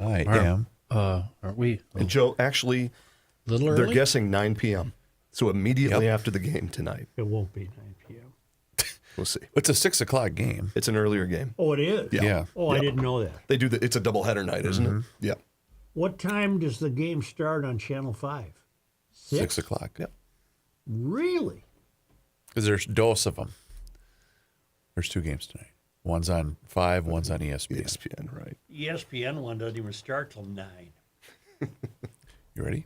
I am. Aren't we And Joe, actually, a little they're early? guessing 9 p.m. So immediately after the game tonight. It won't be 9 p.m. We'll see. It's a 6 o'clock game. It's an earlier game. Oh, it is? Yeah. Oh, I didn't know that. They do it's a doubleheader night, isn't it? Yeah. What time does the game start on Channel 5? 6 o'clock. Yep. Really? Because there's dose of them. There's 2 games tonight. One's on 5, one's on ESPN. ESPN, right. ESPN one doesn't even start till 9. You ready?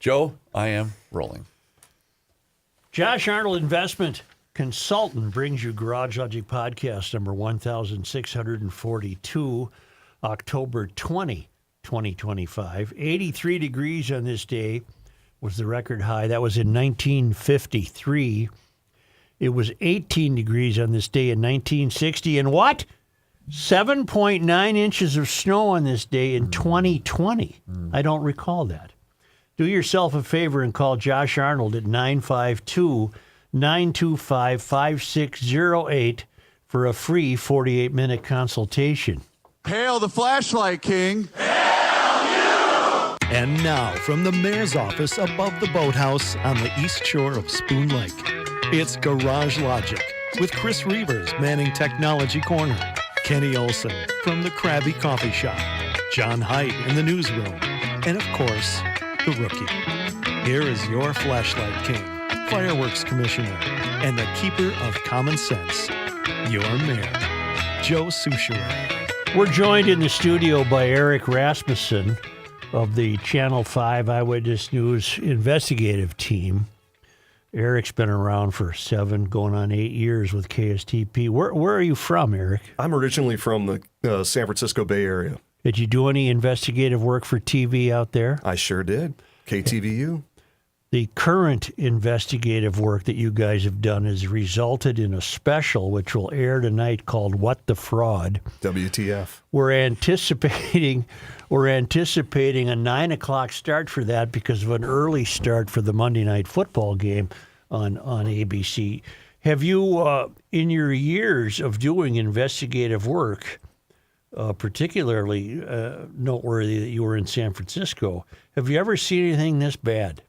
Joe, I am rolling. Josh Arnold Investment Consultant brings you Garage Logic Podcast number 1642, October 20, 2025. 83 degrees on this day was the record high. That was in 1953. It was 18 degrees on this day in 1960. And what? 7.9 inches of snow on this day in 2020. I don't recall that. Do yourself a favor and call Josh Arnold at 952-925-5608 for a free 48-minute consultation. Hail the flashlight king. And now, from the mayor's office above the boathouse on the east shore of Spoon Lake, it's Garage Logic with Chris Reavers manning Technology Corner, Kenny Olson from the Krabby Coffee Shop, John Haidt in the newsroom, and of course, the rookie. Here is your flashlight king, fireworks commissioner, and the keeper of common sense, your mayor, Joe Soucheray. We're joined in the studio by Eric Rasmussen of the Channel 5 Eyewitness News investigative team. Eric's been around for 7, going on 8 years with KSTP. Where are you from, Eric? I'm originally from the San Francisco Bay Area. Did you do any investigative work for TV out there? I sure did. KTVU. The current investigative work that you guys have done has resulted in a special which will air tonight called What the Fraud. WTF. We're anticipating a 9 o'clock start for that because of an early start for the Monday Night Football game on ABC. Have you, in your years of doing investigative work, particularly noteworthy that you were in San Francisco, have you ever seen anything this bad?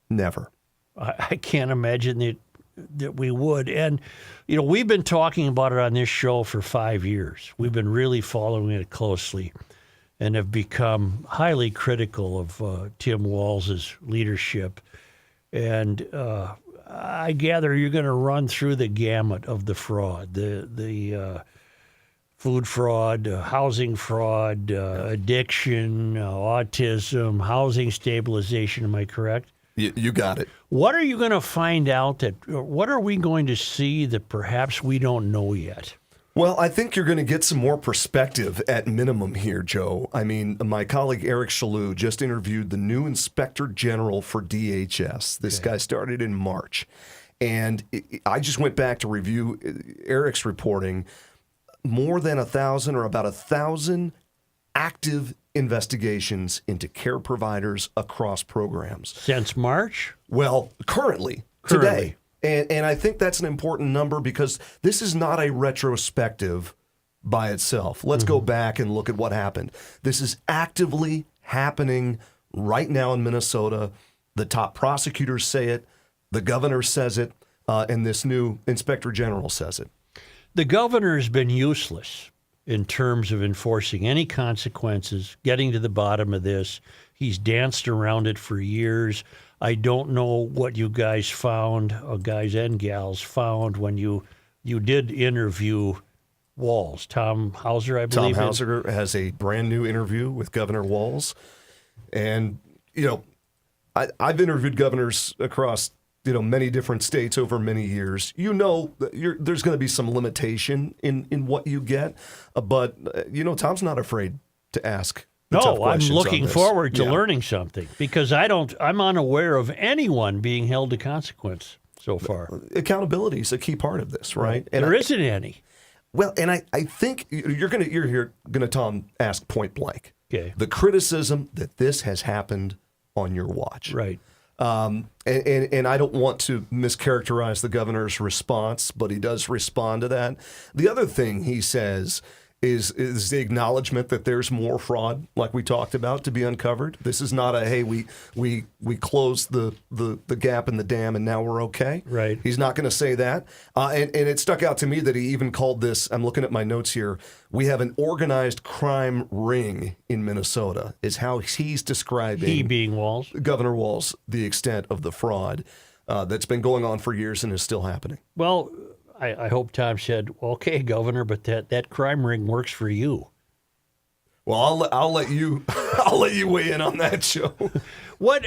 Never. I can't imagine that we would. And, we've been talking about it on this show for 5 years. We've been really following it closely and have become highly critical of Tim Walz's leadership. And I gather you're going to run through the gamut of the fraud, the food fraud, housing fraud, addiction, autism, housing stabilization. Am I correct? You got it. What are you going to find out what are we going to see that perhaps we don't know yet? Well, I think you're going to get some more perspective at minimum here, Joe. I mean, my colleague Eric Chaloux just interviewed the new Inspector General for DHS. This guy started in March. And I just went back to review Eric's reporting. More than 1,000 or about 1,000 active investigations into care providers across programs. Since March? Well, currently. Today. And I think that's an important number because this is not a retrospective by itself. Let's go back and look at what happened. This is actively happening right now in Minnesota. The top prosecutors say it, the governor says it, and this new inspector general says it. The governor's been useless in terms of enforcing any consequences, getting to the bottom of this. He's danced around it for years. I don't know what you guys found, guys and gals found, when you did interview Walz. Tom Hauser, I believe. Tom Hauser has a brand new interview with Governor Walz. And, I've interviewed governors across, many different states over many years. There's going to be some limitation in what you get. But, Tom's not afraid to ask. No, I'm looking forward to learning something because I'm unaware of anyone being held to consequence so far. Accountability is a key part of this, right? And there isn't any. Well, and I think you're gonna Tom, ask point blank. Okay. The criticism that this has happened on your watch. Right. And I don't want to mischaracterize the governor's response, but he does respond to that. The other thing he says is the acknowledgement that there's more fraud, like we talked about, to be uncovered. This is not a, hey, we closed the gap in the dam and now we're okay. Right. He's not going to say that. And it stuck out to me that he even called this, I'm looking at my notes here, we have an organized crime ring in Minnesota, is how he's describing. He being Walz. Governor Walz, the extent of the fraud that's been going on for years and is still happening. Well, I hope Tom said, okay, Governor, but that crime ring works for you. Well, I'll let you I'll let you weigh in on that, Joe. What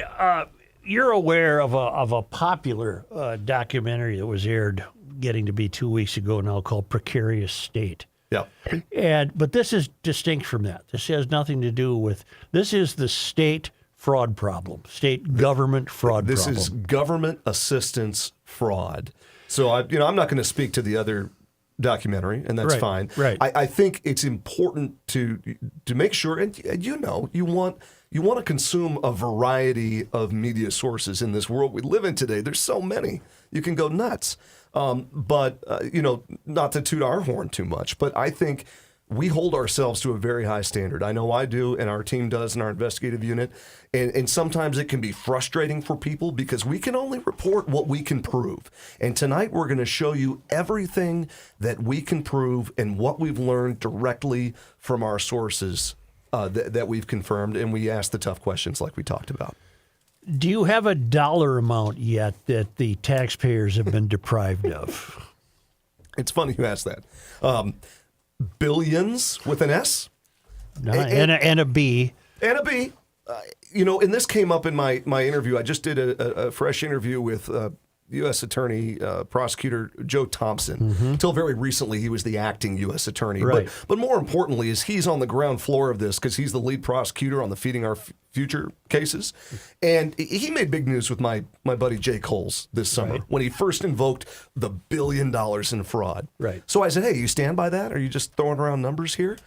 you're aware of a popular documentary that was aired, getting to be 2 weeks ago now, called Precarious State. Yeah. But this is distinct from that. This has nothing to do with. This is the state fraud problem, state government fraud This problem. is government assistance fraud. So I'm not going to speak to the other documentary, and that's Right, fine. right. I think it's important to make sure, and you want to consume a variety of media sources in this world we live in today. There's so many, you can go nuts. But not to toot our horn too much, but I think we hold ourselves to a very high standard. I know I do, and our team does in our investigative unit. And sometimes it can be frustrating for people because we can only report what we can prove. And tonight we're going to show you everything that we can prove and what we've learned directly from our sources that we've confirmed. And we ask the tough questions like we talked about. Do you have a dollar amount yet that the taxpayers have been deprived of? It's funny you ask that. Billions with an S. No, and a B. And a B. And this came up in my interview. I just did a fresh interview with U.S. Attorney Prosecutor Joe Thompson. Until very recently, he was the acting U.S. Attorney. Right. But more importantly is he's on the ground floor of this because he's the lead prosecutor on the Feeding Our Future cases. And he made big news with my buddy Jay Coles this summer when he first invoked the $1 billion in fraud. Right. So I said, hey, you stand by that? Are you just throwing around numbers here?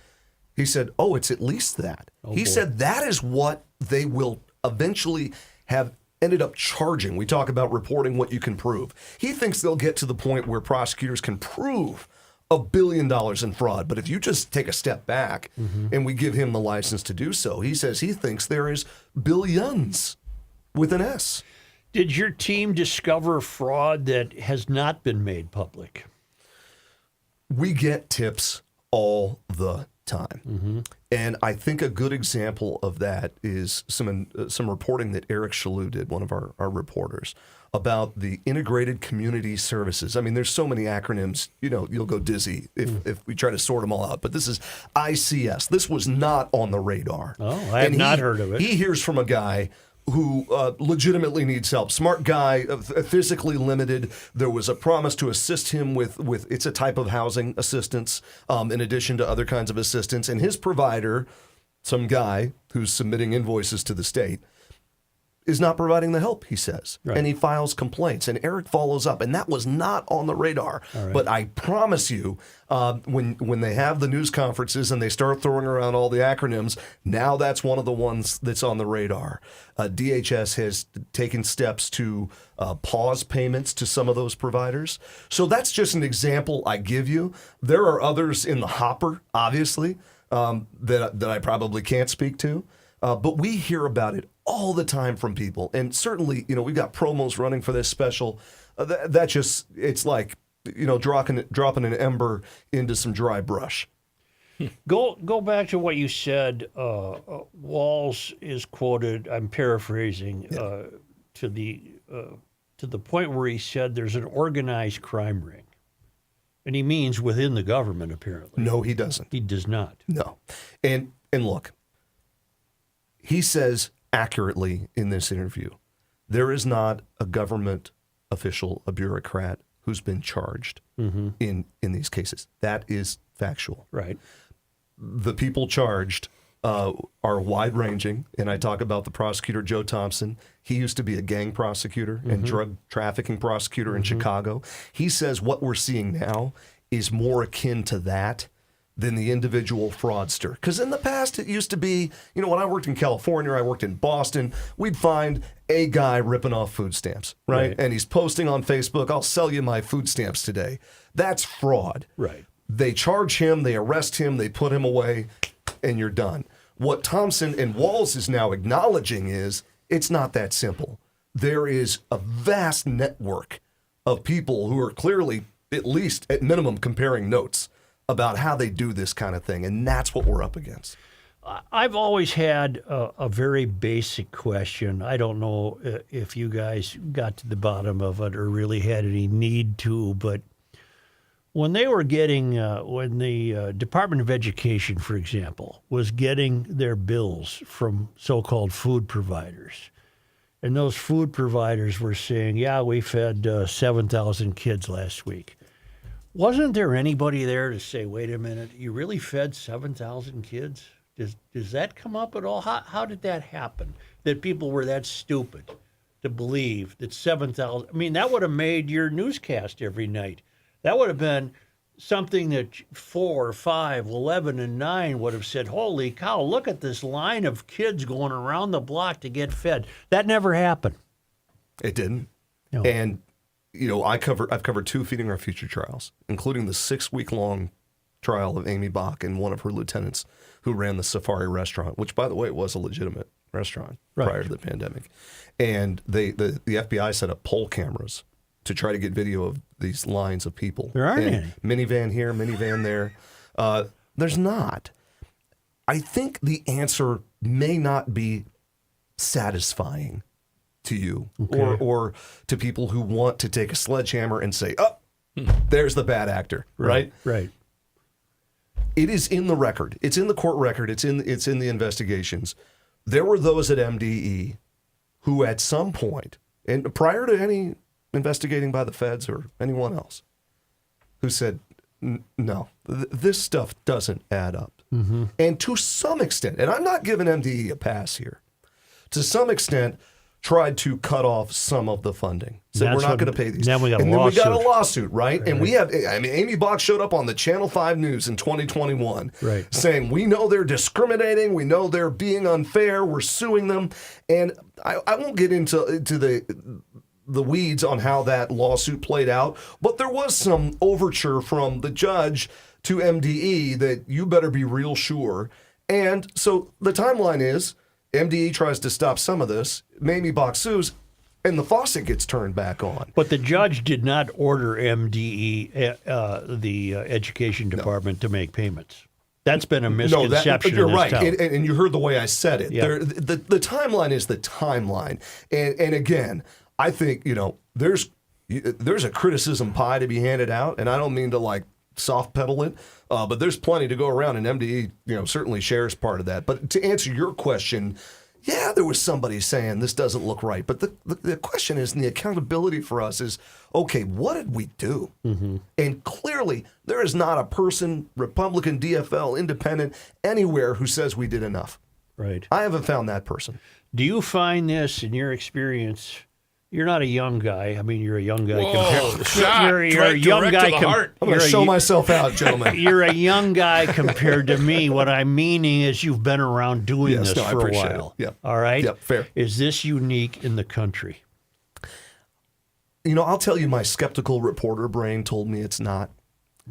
He said, oh, it's at least that. He said that is what they will eventually have ended up charging. We talk about reporting what you can prove. He thinks they'll get to the point where prosecutors can prove $1 billion in fraud. But if you just take a step back and we give him the license to do so, he says he thinks there is billions with an S. Did your team discover fraud that has not been made public? We get tips all the time. And I think a good example of that is some reporting that Eric Shalou did, one of our reporters, about the integrated community services. I mean, there's so many acronyms, you'll go dizzy if we try to sort them all out. But this is ICS. This was not on the radar. Oh, I have not heard of it. He hears from a guy who legitimately needs help. Smart guy, physically limited. There was a promise to assist him with it's a type of housing assistance in addition to other kinds of assistance. And his provider, some guy who's submitting invoices to the state, is not providing the help, he says. Right. And he files complaints. And Eric follows up. And that was not on the radar. All right. But I promise you, when they have the news conferences and they start throwing around all the acronyms, now that's one of the ones that's on the radar. DHS has taken steps to pause payments to some of those providers. So that's just an example I give you. There are others in the hopper, obviously, that I probably can't speak to. But we hear about it all the time from people. And certainly, we've got promos running for this special. That just, it's like, dropping an ember into some dry brush. Go back to what you said. Walz is quoted, I'm paraphrasing, to the point where he said there's an organized crime ring. And he means within the government, apparently. No, he doesn't. He does not. No. And look, he says accurately in this interview, there is not a government official, a bureaucrat, who's been charged in these cases. That is factual. Right. The people charged are wide-ranging, and I talk about the prosecutor, Joe Thompson. He used to be a gang prosecutor and drug trafficking prosecutor in Chicago. He says what we're seeing now is more akin to that than the individual fraudster. Because in the past, it used to be, when I worked in California, I worked in Boston, we'd find a guy ripping off food stamps, right? And he's posting on Facebook, I'll sell you my food stamps today. That's fraud. Right. They charge him, they arrest him, they put him away, and you're done. What Thompson and Walz is now acknowledging is it's not that simple. There is a vast network of people who are clearly, at least at minimum, comparing notes about how they do this kind of thing, and that's what we're up against. I've always had a very basic question. I don't know if you guys got to the bottom of it or really had any need to, but when they were getting, when the Department of Education, for example, was getting their bills from so-called food providers, and those food providers were saying, yeah, we fed 7,000 kids last week. Wasn't there anybody there to say, wait a minute, you really fed 7,000 kids? Does that come up at all? How did that happen? That people were that stupid to believe that 7,000, I mean, that would have made your newscast every night. That would have been something that 4, 5, 11, and 9 would have said, holy cow, look at this line of kids going around the block to get fed. That never happened. It didn't. No. And, I've covered 2 Feeding Our Future trials, including the 6-week-long trial of Amy Bach and one of her lieutenants who ran the Safari restaurant, which, by the way, was a legitimate restaurant prior to the pandemic. And the FBI set up poll cameras to try to get video of these lines of people. There aren't and any. Minivan here, minivan there. There's not. I think the answer may not be satisfying to you or to people who want to take a sledgehammer and say, oh, there's the bad actor, right? Right. It is in the record. It's in the court record. It's in the investigations. There were those at MDE who at some point, and prior to any investigating by the feds or anyone else, who said, no, this stuff doesn't add up. Mm-hmm. And to some extent, and I'm not giving MDE a pass here, to some extent tried to cut off some of the funding. Said, That's we're not what- going to pay these. then we got a and then we got a lawsuit. lawsuit, right? And we have, Amy Bach showed up on the Channel 5 News in 2021 Right. saying, we know they're discriminating. We know they're being unfair. We're suing them. And I won't get into the weeds on how that lawsuit played out, but there was some overture from the judge to MDE that you better be real sure. And so the timeline is MDE tries to stop some of this, Amy Bach sues, and the faucet gets turned back on. But the judge did not order MDE, the education department, to make payments. That's been a misconception. you're in this right, town. and you heard the way I said it. Yeah. The timeline is the timeline, and again, I think there's a criticism pie to be handed out, and I don't mean to soft pedal it, but there's plenty to go around, and MDE certainly shares part of that. But to answer your question, yeah, there was somebody saying this doesn't look right, but the question is, and the accountability for us is, okay, what did we do? Mm-hmm. And clearly, there is not a person, Republican, DFL, Independent, anywhere who says we did enough. Right. I haven't found that person. Do you find this, in your experience? You're not a young guy. I mean, you're a young guy. Whoa, shot you're a right young direct guy. to the heart. I'm going to show myself out, gentlemen. You're a young guy compared to me. What I'm meaning is you've been around doing Yes, this no, I for a appreciate while. it. Yep. All right? Yep, fair. Is this unique in the country? I'll tell you, my skeptical reporter brain told me it's not.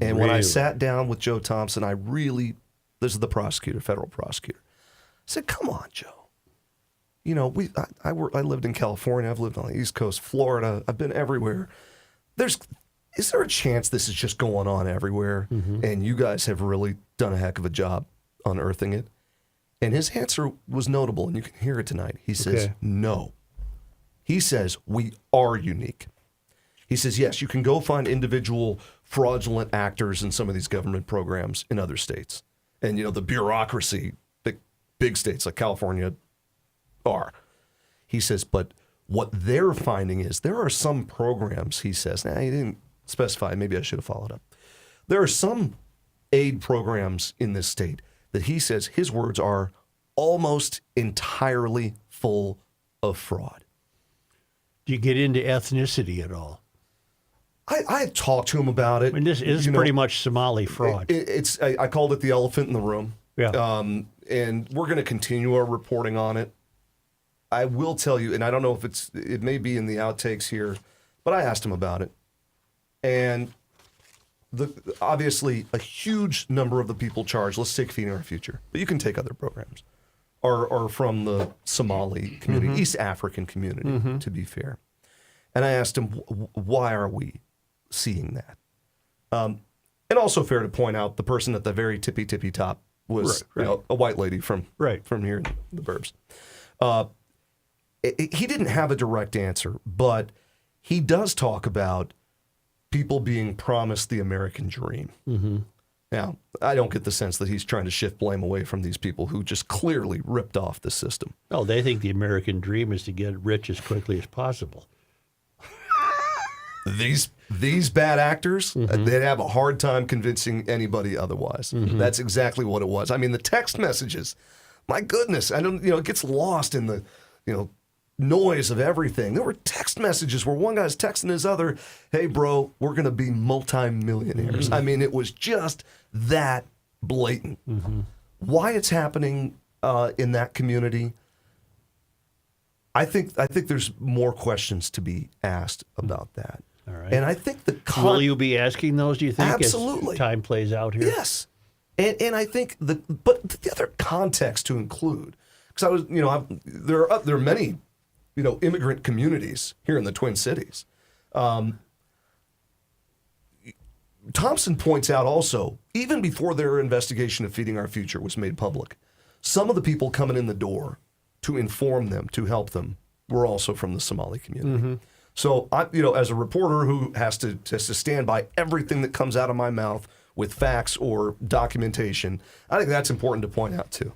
And when I Really? sat down with Joe Thompson, this is the prosecutor, federal prosecutor, I said, come on, Joe. I lived in California. I've lived on the East Coast, Florida. I've been everywhere. Is there a chance this is just going on everywhere? Mm-hmm. And you guys have really done a heck of a job unearthing it? And his answer was notable, and you can hear it tonight. He says, Okay. no. He says, we are unique. He says, yes, you can go find individual fraudulent actors in some of these government programs in other states. And, the bureaucracy, the big states like California are. He says, but what they're finding is there are some programs, he says, he didn't specify, maybe I should have followed up. There are some aid programs in this state that he says, his words are, almost entirely full of fraud. Do you get into ethnicity at all? I talked to him about it. I mean, this is pretty much Somali fraud. I called it the elephant in the room. Yeah. And we're going to continue our reporting on it. I will tell you, and I don't know if it may be in the outtakes here, but I asked him about it. And obviously a huge number of the people charged, let's take Feeding Our Future, but you can take other programs, are from the Somali community, East African community, to be fair. And I asked him, why are we seeing that? And also fair to point out, the person at the very tippy top was Right. You know, a white lady from here in the burbs. He didn't have a direct answer, but he does talk about people being promised the American dream. Now, I don't get the sense that he's trying to shift blame away from these people who just clearly ripped off the system. No, they think the American dream is to get rich as quickly as possible. These bad actors, they'd have a hard time convincing anybody otherwise. That's exactly what it was. I mean, the text messages, my goodness, it gets lost in the, noise of everything. There were text messages where one guy's texting his other, hey, bro, we're going to be multimillionaires. I mean, it was just that blatant. Why it's happening in that community, I think there's more questions to be asked about that. All right. And I think Will you be asking those, do you think, Absolutely. as time plays out here? Yes. And I think but the other context to include, because I was, there are many, immigrant communities here in the Twin Cities. Thompson points out also, even before their investigation of Feeding Our Future was made public, some of the people coming in the door to inform them, to help them, were also from the Somali community. So, as a reporter who has to stand by everything that comes out of my mouth with facts or documentation, I think that's important to point out too.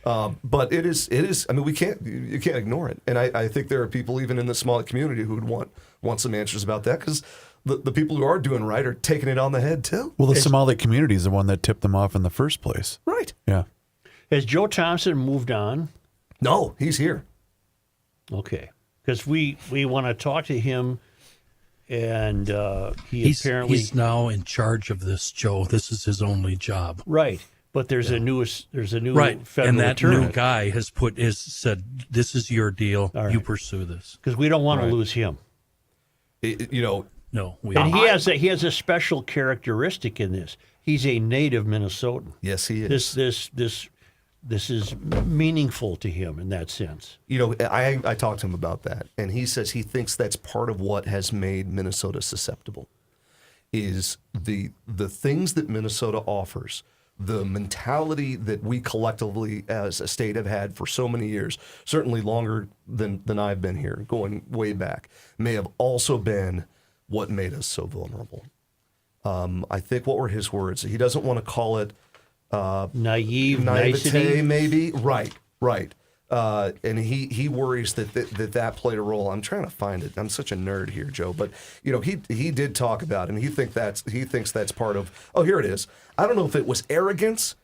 But it is. I mean, you can't ignore it. And I think there are people even in the Somali community who would want some answers about that, because the people who are doing right are taking it on the head too. Well, the Somali community is the one that tipped them off in the first place. Right. Yeah. Has Joe Thompson moved on? No, he's here. Okay. Because we want to talk to him, and he's now in charge of this, Joe. This is his only job. Right. But there's a new Right, federal and that attorney. new guy has said, "This is your deal. All right. You pursue this." Because we don't want to lose him. No, we And he has a special characteristic in this. He's a native Minnesotan. Yes, he is. This is meaningful to him in that sense. I talked to him about that, and he says he thinks that's part of what has made Minnesota susceptible, is the things that Minnesota offers, the mentality that we collectively as a state have had for so many years, certainly longer than I've been here, going way back, may have also been what made us so vulnerable. I think, what were his words? He doesn't want to call it Naivete, nicety, maybe. Right. And he worries that played a role. I'm trying to find it. I'm such a nerd here, Joe. But he did talk about it, and he thinks that's part of. Oh, here it is. I don't know if it was arrogance.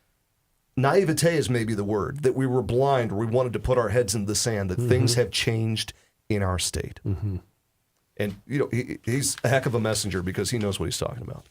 Naivete is maybe the word, that we were blind, or we wanted to put our heads in the sand, that things have changed in our state. And he's a heck of a messenger, because he knows what he's talking about.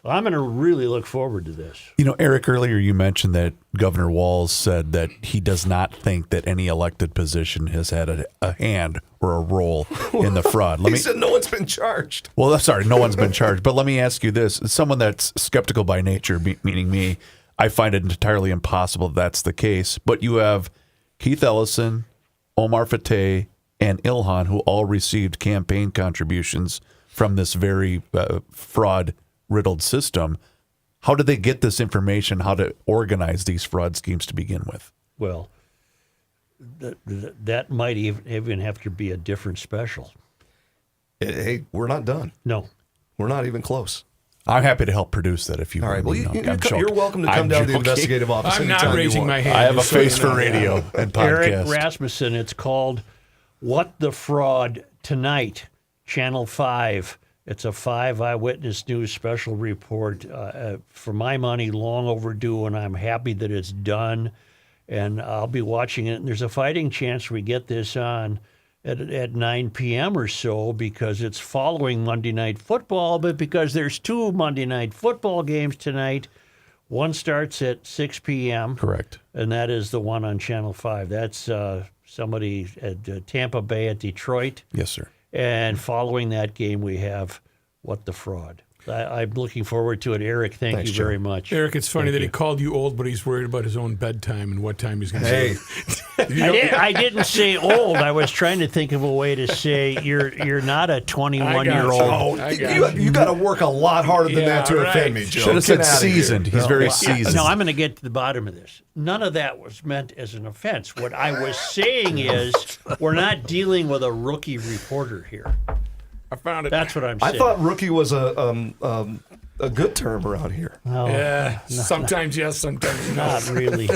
Well, I'm going to really look forward to this. Eric, earlier you mentioned that Governor Walz said that he does not think that any elected position has had a hand or a role in the fraud. He said no one's been charged. Well, sorry, no one's been charged. But let me ask you this. As someone that's skeptical by nature, meaning me, I find it entirely impossible that's the case. But you have Keith Ellison, Omar Fateh, and Ilhan, who all received campaign contributions from this very fraud-riddled system. How did they get this information, how to organize these fraud schemes to begin with? Well, that might even have to be a different special. Hey, we're not done. No. We're not even close. I'm happy to help produce that if you All right. want. Well, you're welcome to come down to the investigative office. I'm not anytime you raising want. my hand. I have a just so face you for know. radio and podcast. Eric Rasmussen, it's called What the Fraud Tonight, Channel 5. It's a 5 Eyewitness News special report. For my money, long overdue, and I'm happy that it's done. And I'll be watching it. And there's a fighting chance we get this on at 9 p.m. or so because it's following Monday Night Football, but because there's 2 Monday Night Football games tonight. One starts at 6 p.m. Correct. And that is the one on Channel 5. That's somebody at Tampa Bay at Detroit. Yes, sir. And following that game, we have What the Fraud. I'm looking forward to it. Eric, thank you very much. Eric, it's funny that he called you old, but he's worried about his own bedtime and what time he's going to Hey, I didn't say old. I was trying to think of a way to say you're not a 21-year-old. oh, you got to work a lot harder than that to offend me, Joe. Should have Get said outta here. seasoned. He's very seasoned. No, I'm going to get to the bottom of this. None of that was meant as an offense. What I was saying is we're not dealing with a rookie reporter here. I found it. That's what I'm I saying. thought rookie was a good term around here. Yeah, sometimes yes, sometimes no. Not really.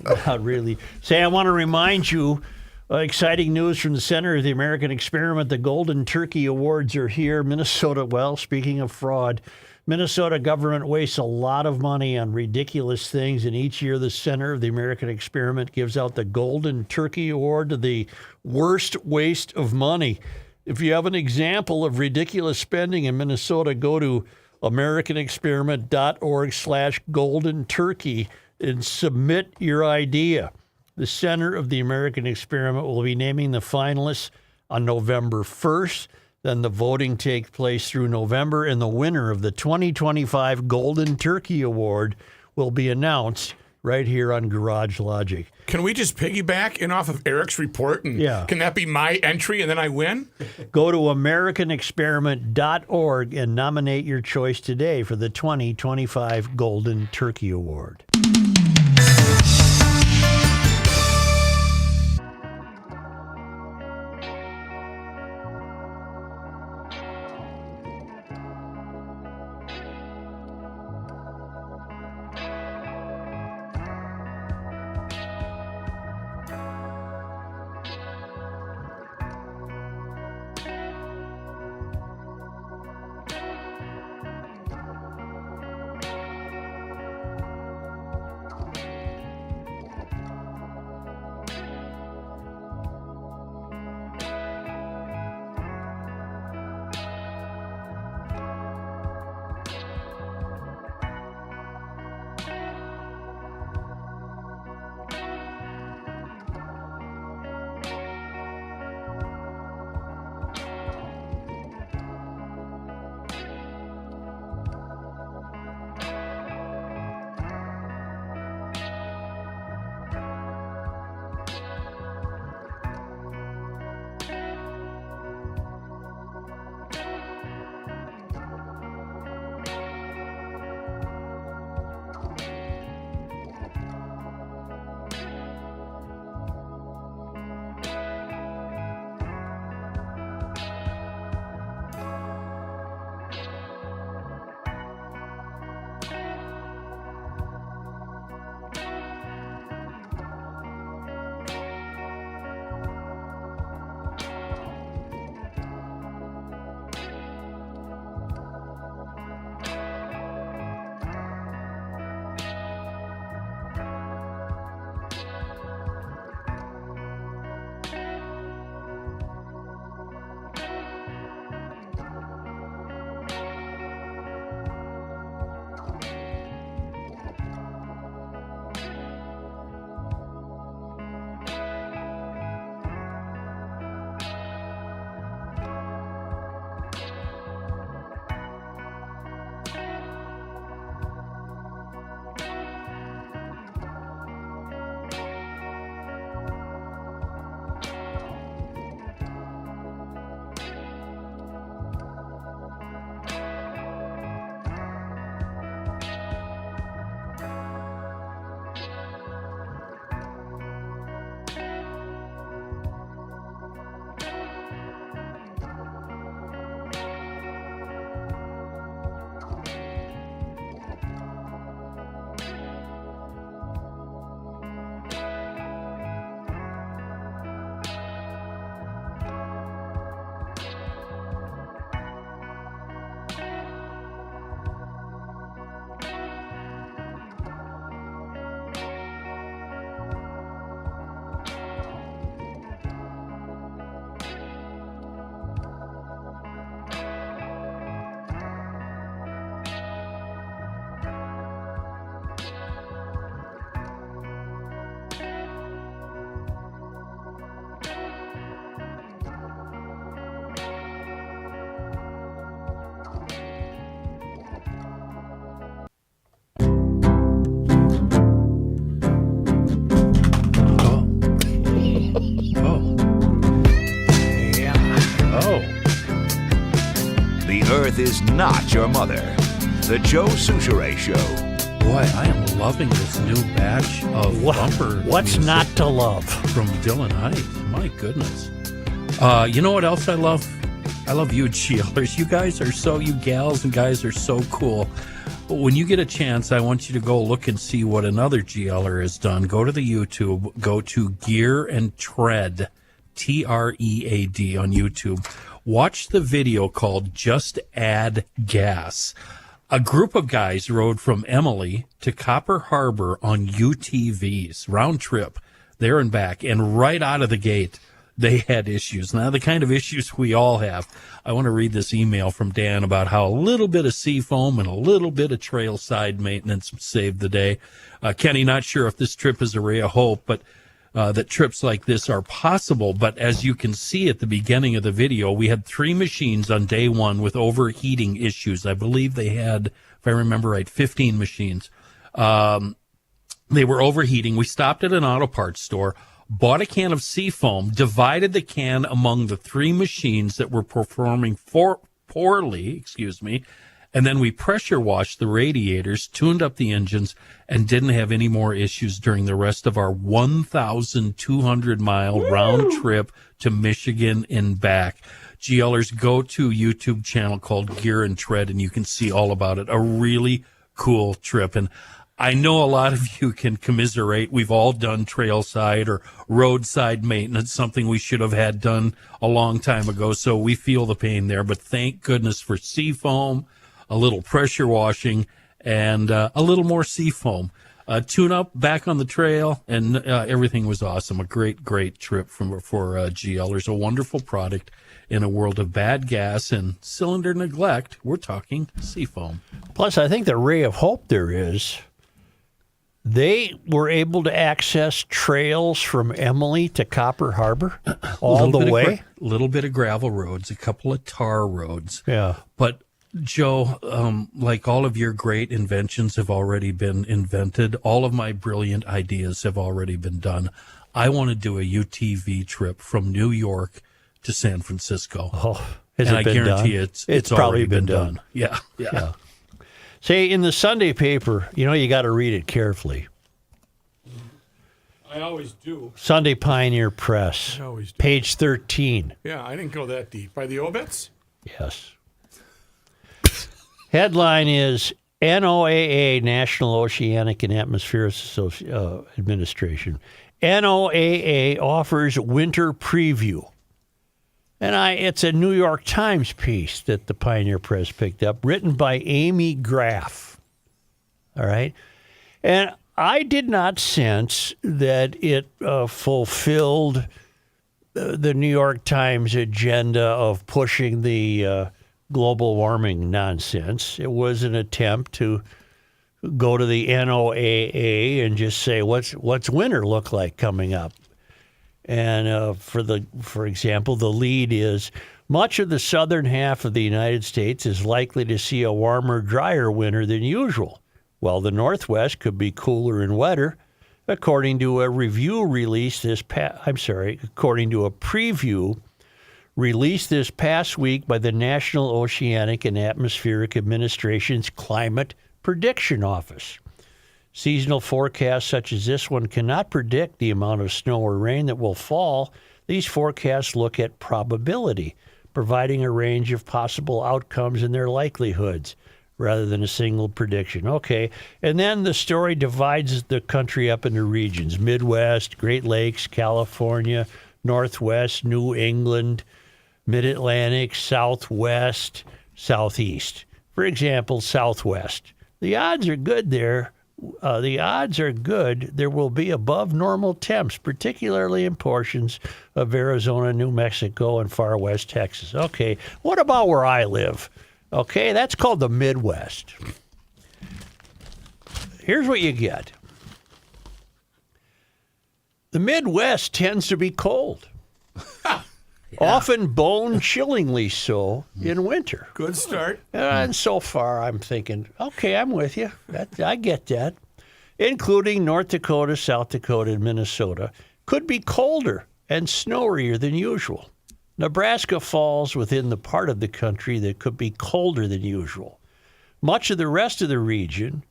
Not really. Say, I want to remind you, exciting news from the Center of the American Experiment. The Golden Turkey Awards are here. Minnesota, well, speaking of fraud, Minnesota government wastes a lot of money on ridiculous things, and each year the Center of the American Experiment gives out the Golden Turkey Award to the worst waste of money. If you have an example of ridiculous spending in Minnesota, go to americanexperiment.org/golden turkey and submit your idea. The Center of the American Experiment will be naming the finalists on November 1st. Then the voting takes place through November, and the winner of the 2025 Golden Turkey Award will be announced right here on Garage Logic. Can we just piggyback in off of Eric's report? And Yeah. Can that be my entry and then I win? Go to americanexperiment.org and nominate your choice today for the 2025 Golden Turkey Award. Earth is not your mother. The Joe Souchere Show. Boy, I am loving this new batch of bumper What's music not to love? from Dylan Height. My goodness. You know what else I love? I love you GLers. You gals and guys are so cool. But when you get a chance, I want you to go look and see what another GLer has done. Go to the YouTube. Go to Gear and Tread, TREAD on YouTube. Watch the video called Just Add Gas. A group of guys rode from Emily to Copper Harbor on UTVs, round trip, there and back. And right out of the gate, they had issues. Now, the kind of issues we all have. I want to read this email from Dan about how a little bit of seafoam and a little bit of trail side maintenance saved the day. Kenny, not sure if this trip is a ray of hope, but that trips like this are possible. But as you can see at the beginning of the video, we had 3 machines on day 1 with overheating issues. I believe they had, if I remember right, 15 machines. They were overheating. We stopped at an auto parts store, bought a can of seafoam, divided the can among the 3 machines that were performing poorly, and then we pressure washed the radiators, tuned up the engines, and didn't have any more issues during the rest of our 1,200-mile round trip to Michigan and back. GLers, go to a YouTube channel called Gear and Tread, and you can see all about it. A really cool trip. And I know a lot of you can commiserate. We've all done trailside or roadside maintenance, something we should have had done a long time ago. So we feel the pain there. But thank goodness for seafoam, a little pressure washing, and a little more seafoam. Tune up, back on the trail, and everything was awesome. A great, great trip for GLers. A wonderful product in a world of bad gas and cylinder neglect. We're talking seafoam. Plus, I think the ray of hope there is they were able to access trails from Emily to Copper Harbor all the way. A little bit of gravel roads, a couple of tar roads. Yeah. But, Joe, like all of your great inventions have already been invented, all of my brilliant ideas have already been done. I want to do a UTV trip from New York to San Francisco. Oh, has and it I been guarantee done? it's probably already been done. Yeah. Say, in the Sunday paper, you got to read it carefully. I always do. Sunday Pioneer Press, I always do. page 13. Yeah, I didn't go that deep. By the obits? Yes. Headline is NOAA, National Oceanic and Atmospheric Administration. NOAA offers winter preview. And it's a New York Times piece that the Pioneer Press picked up, written by Amy Graff. All right? And I did not sense that it fulfilled the New York Times agenda of pushing the global warming nonsense. It was an attempt to go to the NOAA and just say, what's winter look like coming up? And for example, the lead is, much of the southern half of the United States is likely to see a warmer, drier winter than usual, while the Northwest could be cooler and wetter, according to a preview released this past week by the National Oceanic and Atmospheric Administration's Climate Prediction Office. Seasonal forecasts such as this one cannot predict the amount of snow or rain that will fall. These forecasts look at probability, providing a range of possible outcomes and their likelihoods, rather than a single prediction. Okay, and then the story divides the country up into regions: Midwest, Great Lakes, California, Northwest, New England, Mid-Atlantic, Southwest, Southeast. For example, Southwest. The odds are good there. There will be above normal temps, particularly in portions of Arizona, New Mexico, and far west Texas. Okay, what about where I live? Okay, that's called the Midwest. Here's what you get. The Midwest tends to be cold. Often bone-chillingly so in winter. Good start. And so far, I'm thinking, okay, I'm with you. I get that. Including North Dakota, South Dakota, and Minnesota, could be colder and snowier than usual. Nebraska falls within the part of the country that could be colder than usual. Much of the rest of the region,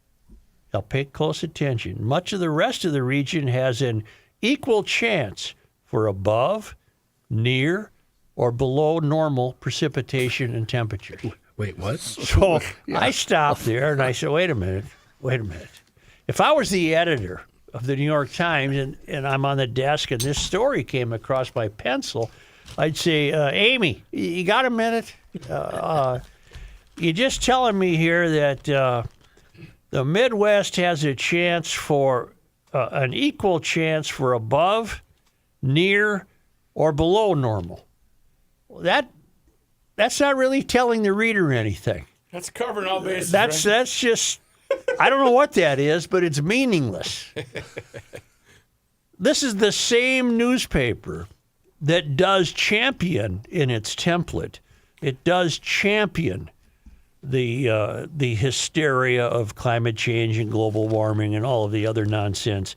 now pay close attention, much of the rest of the region has an equal chance for above, near, or below normal precipitation and temperatures. Wait, what? So I stopped there and I said, wait a minute. If I was the editor of the New York Times and I'm on the desk and this story came across my pencil, I'd say, Amy, you got a minute? You're just telling me here that the Midwest has a chance for an equal chance for above, near, or below normal. That's not really telling the reader anything. That's covering all bases. That's just, I don't know what that is, but it's meaningless. This is the same newspaper that does champion in its template. It does champion the hysteria of climate change and global warming and all of the other nonsense.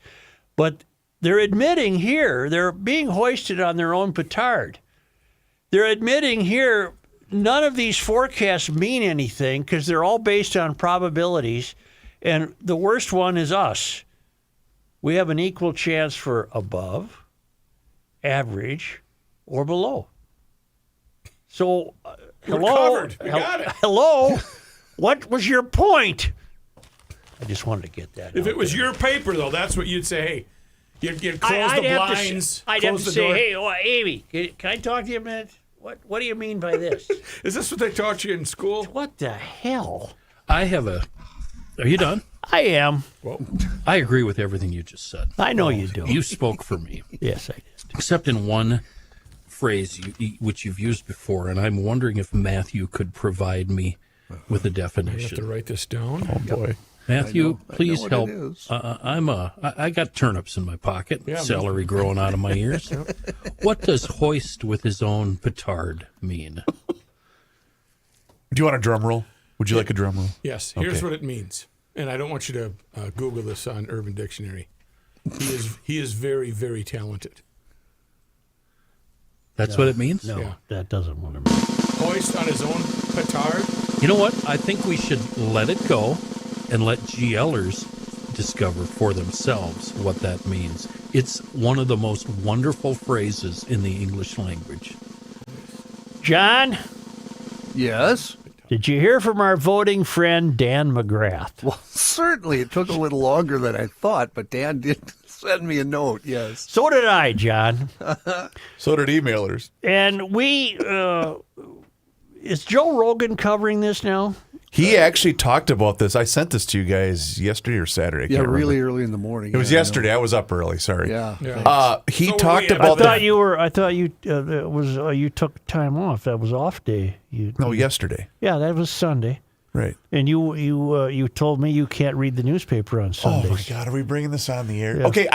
But they're admitting here, they're being hoisted on their own petard. They're admitting here none of these forecasts mean anything because they're all based on probabilities. And the worst one is us. We have an equal chance for above, average, or below. So, hello. Covered. We got it. Hello. What was your point? I just wanted to get that. If out it was there. your paper, though, that's what you'd say. Hey, you'd close the blinds. I'd have close to the say, door. hey, Amy, can I talk to you a minute? What do you mean by this? Is this what they taught you in school? What the hell? I have a. Are you done? I am. I agree with everything you just said. I know you do. You spoke for me, Yes, I did. except in one phrase which you've used before, and I'm wondering if Matthew could provide me with a You have to definition. write this down. Oh boy. Matthew, please what help. it is. I got turnips in my pocket, celery growing out of my ears. What does hoist with his own petard mean? Do you want a drum roll? Would you like a drum roll? Yes, here's Okay. what it means. And I don't want you to Google this on Urban Dictionary. He is very, very talented. That's what it means? No, Yeah. that doesn't want to mean. Hoist on his own petard. You know what? I think we should let it go and let GLers discover for themselves what that means. It's one of the most wonderful phrases in the English language. John, Yes. did you hear from our voting friend, Dan McGrath? Well, certainly it took a little longer than I thought, but Dan did send me a note. Yes. So did I, John. So did emailers. And we, is Joe Rogan covering this now? He actually talked about this. I sent this to you guys yesterday or Saturday. I Yeah, can't really remember. early in the morning. It was Yeah, I know. yesterday. I was up early. Sorry. Yeah. He So were talked we. I about thought the. you were. I thought you you took time off. That was off day. No, yesterday. Yeah, that was Sunday. Right. And you told me you can't read the newspaper on Oh Sundays. my God, are we bringing this on the air? Yeah. Okay.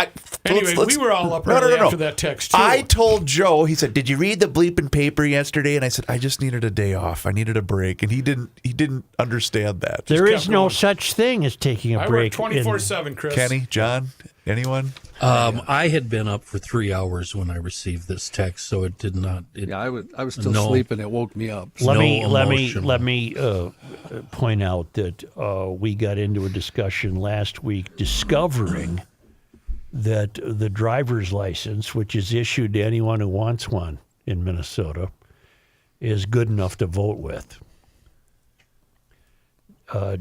Anyway, we were all up early after that text, too. I told Joe. He said, "Did you read the bleeping paper yesterday?" And I said, "I just needed a day off. I needed a break." And he didn't understand that. There is kept no going. such thing as taking a I work break. 24/7, Chris. Kenny, John, anyone? I had been up for 3 hours when I received this text, so it did not. Yeah, I was still No. sleeping. It woke me up. Let No me emotional. point out that we got into a discussion last week discovering that the driver's license, which is issued to anyone who wants one in Minnesota, is good enough to vote with.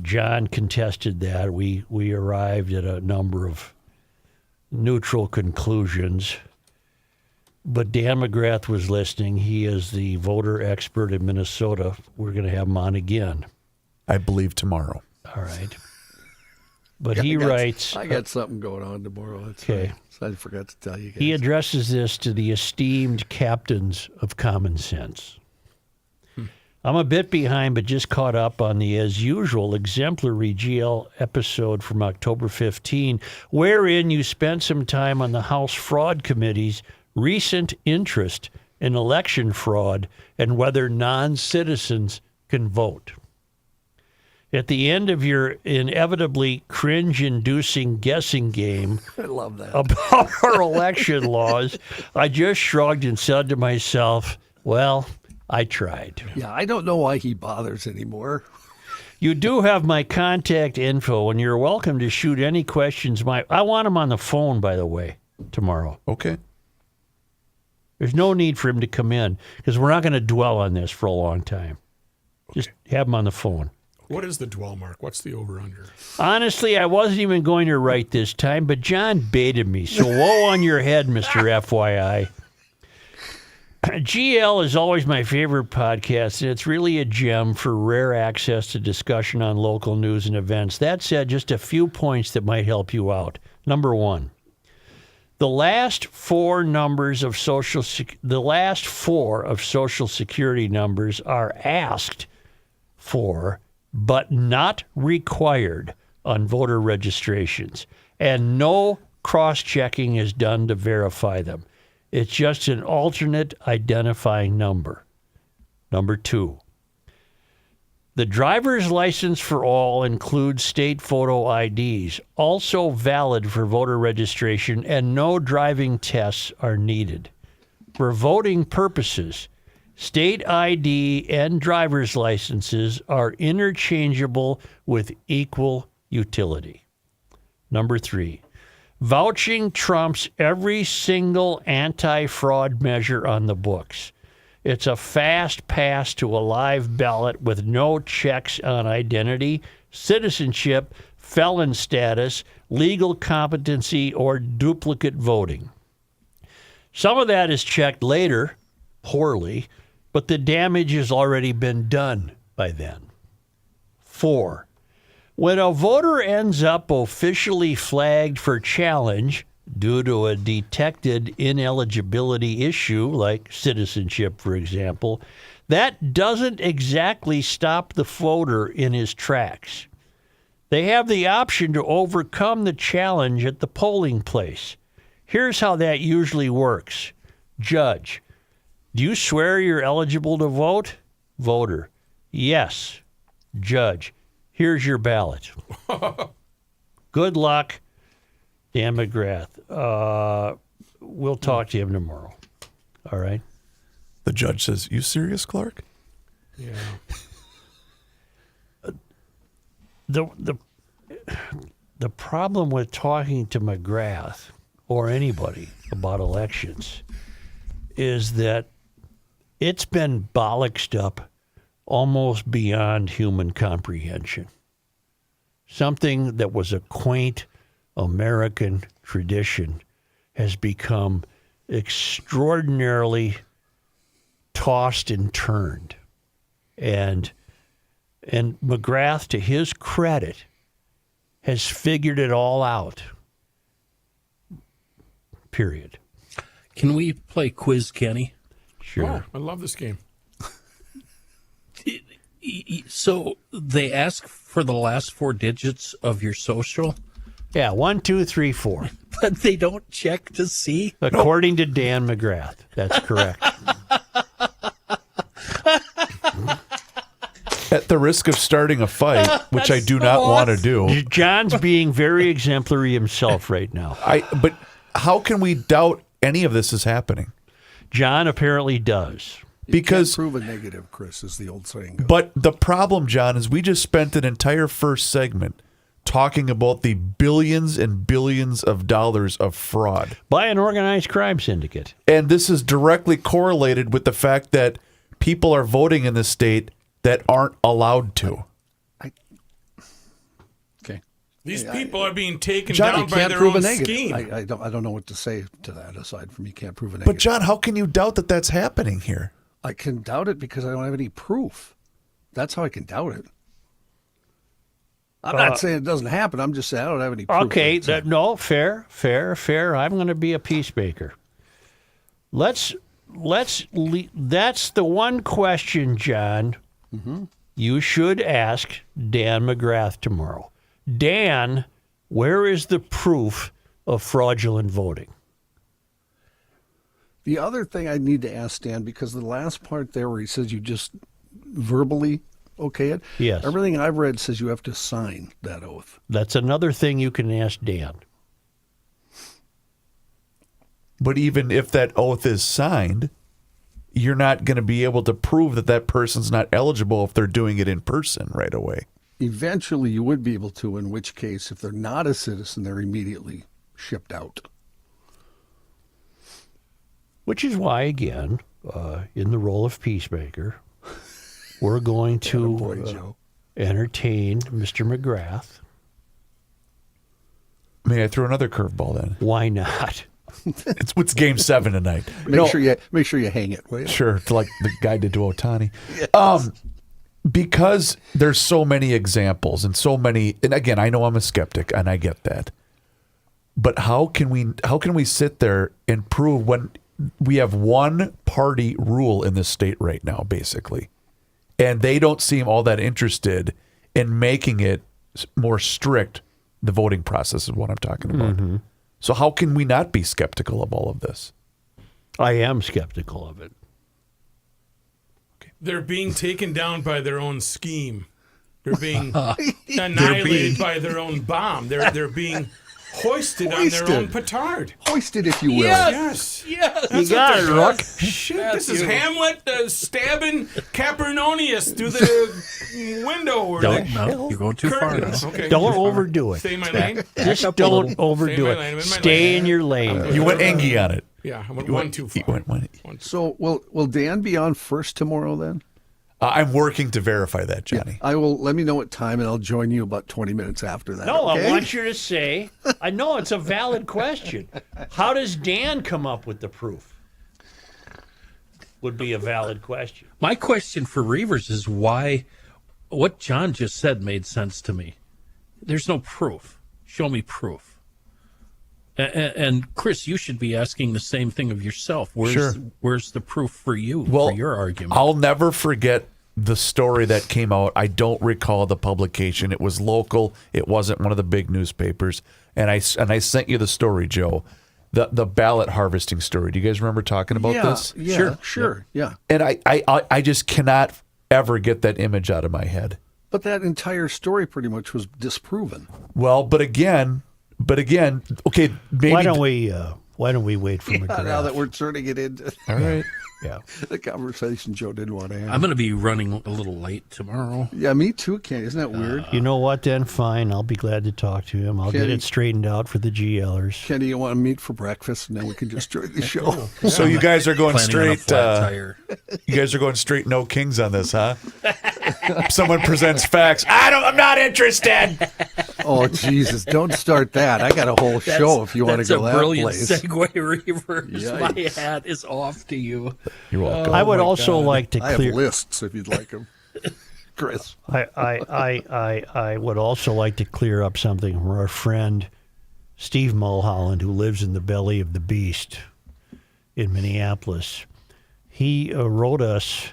John contested that. We arrived at a number of neutral conclusions. But Dan McGrath was listening. He is the voter expert in Minnesota. We're going to have him on again. I believe tomorrow. All right. But he writes, I got something going on tomorrow. That's Okay. right. So I forgot to tell you guys. he addresses this to the esteemed captains of common sense. I'm a bit behind, but just caught up on the, as usual, exemplary GL episode from October 15, wherein you spent some time on the House Fraud Committee's recent interest in election fraud and whether non-citizens can vote. At the end of your inevitably cringe-inducing guessing game I love that. about our election laws, I just shrugged and said to myself, Well, I tried. Yeah, I don't know why he bothers anymore. You do have my contact info, and you're welcome to shoot any questions. I want him on the phone, by the way, tomorrow. Okay. There's no need for him to come in because we're not going to dwell on this for a long time. Just have him on the phone. What is the dwell mark? What's the over-under? Honestly, I wasn't even going to write this time, but John baited me. So woe on your head, Mr. FYI. GL is always my favorite podcast, and it's really a gem for rare access to discussion on local news and events. That said, just a few points that might help you out. Number one, the last four of Social Security numbers are asked for, but not required on voter registrations, and no cross-checking is done to verify them. It's just an alternate identifying number. Number two, the driver's license for all includes state photo IDs, also valid for voter registration, and no driving tests are needed. For voting purposes, state ID and driver's licenses are interchangeable with equal utility. Number three, vouching trumps every single anti-fraud measure on the books. It's a fast pass to a live ballot with no checks on identity, citizenship, felon status, legal competency, or duplicate voting. Some of that is checked later, poorly, but the damage has already been done by then. 4. When a voter ends up officially flagged for challenge due to a detected ineligibility issue, like citizenship, for example, that doesn't exactly stop the voter in his tracks. They have the option to overcome the challenge at the polling place. Here's how that usually works. Judge, do you swear you're eligible to vote? Voter, yes. Judge, here's your ballot. Good luck, Dan McGrath. We'll talk to him tomorrow. All right? The judge says, "You serious, Clark?" Yeah. The problem with talking to McGrath or anybody about elections is that it's been bollocksed up almost beyond human comprehension. Something that was a quaint American tradition has become extraordinarily tossed and turned. And McGrath, to his credit, has figured it all out. Period. Can we play Quiz Kenny? Sure. Oh, I love this game. So they ask for the last four digits of your social, Yeah, 1, 2, 3, 4. but they don't check to see. According to Dan McGrath. That's correct. At the risk of starting a fight, which I do not want to do. John's being very exemplary himself right now. But how can we doubt any of this is happening? John apparently does. Because Prove a negative, Chris, as the old saying goes. But the problem, John, is we just spent an entire first segment talking about the billions and billions of dollars of fraud. By an organized crime syndicate. And this is directly correlated with the fact that people are voting in this state that aren't allowed to. Okay. These people are being taken John, down You by can't their prove a own negative. scheme. I don't know what to say to that aside from you can't prove a negative. But, John, how can you doubt that that's happening here? I can doubt it because I don't have any proof. That's how I can doubt it. I'm not saying it doesn't happen. I'm just saying I don't have any proof. Okay, that it's no, fair. I'm going to be a peacemaker. That's the one question, John, you should ask Dan McGrath tomorrow. Dan, where is the proof of fraudulent voting? The other thing I need to ask Dan, because the last part there where he says you just verbally okay it. Yes. Everything I've read says you have to sign that oath. That's another thing you can ask Dan. But even if that oath is signed, you're not going to be able to prove that that person's not eligible if they're doing it in person right away. Eventually, you would be able to, in which case, if they're not a citizen, they're immediately shipped out. Which is why, again, in the role of peacemaker, we're going to entertain Mr. McGrath. May I throw another curveball then? Why not? It's game 7 tonight. Make sure you hang it. Will you? Sure, like the guy did to Ohtani. Because there's so many examples and so many, and again, I know I'm a skeptic and I get that. But how can we sit there and prove when we have one party rule in this state right now, basically, and they don't seem all that interested in making it more strict? The voting process is what I'm talking about. Mm-hmm. So how can we not be skeptical of all of this? I am skeptical of it. They're being taken down by their own scheme. They're being annihilated by their own bomb. They're being hoisted on their own petard. Hoisted, if you will. Yes. You got it, Rook. Shit, this is Hamlet stabbing Capernonius through the window. No, you're going too far now. Okay. Don't overdo it. Stay in my lane. Just don't overdo Stay in my lane. I'm it. in my Stay lane. in your lane. You went Engie on it. Yeah, I went one too far. So will Dan be on first tomorrow then? I'm working to verify that, Johnny. I will. Let me know what time, and I'll join you about 20 minutes after that. No, okay? I want you to say, I know it's a valid question. How does Dan come up with the proof? Would be a valid question. My question for Reavers is why what John just said made sense to me. There's no proof. Show me proof. And Chris, you should be asking the same thing of yourself. Where's the proof for you, for your argument? I'll never forget the story that came out. I don't recall the publication. It was local. It wasn't one of the big newspapers. And I sent you the story, Joe, the ballot harvesting story. Do you guys remember talking about this? Yeah, sure. Yeah. And I just cannot ever get that image out of my head. But that entire story pretty much was disproven. Well, but again, okay, maybe. Why don't we wait for McGrath? Now that we're turning it into All right. Yeah. the conversation Joe didn't want to have. I'm going to be running a little late tomorrow. Yeah, me too, Ken. Isn't that weird? You know what, then? Fine. I'll be glad to talk to him. I'll get it straightened out for the GLers. Kenny, you want to meet for breakfast, and then we can just join the show. So you guys are going Planning on a straight. flat tire. You guys are going straight. No kings on this, huh? Someone presents facts. I'm not interested. Oh, Jesus. Don't start that. I got a whole show if you want to go that place. That's a brilliant segue, Reavers. Yikes. My hat is off to you. You're welcome. I would also like to I have clear. lists if you'd like them. Chris. I would also like to clear up something from our friend Steve Mulholland, who lives in the belly of the beast in Minneapolis. He wrote us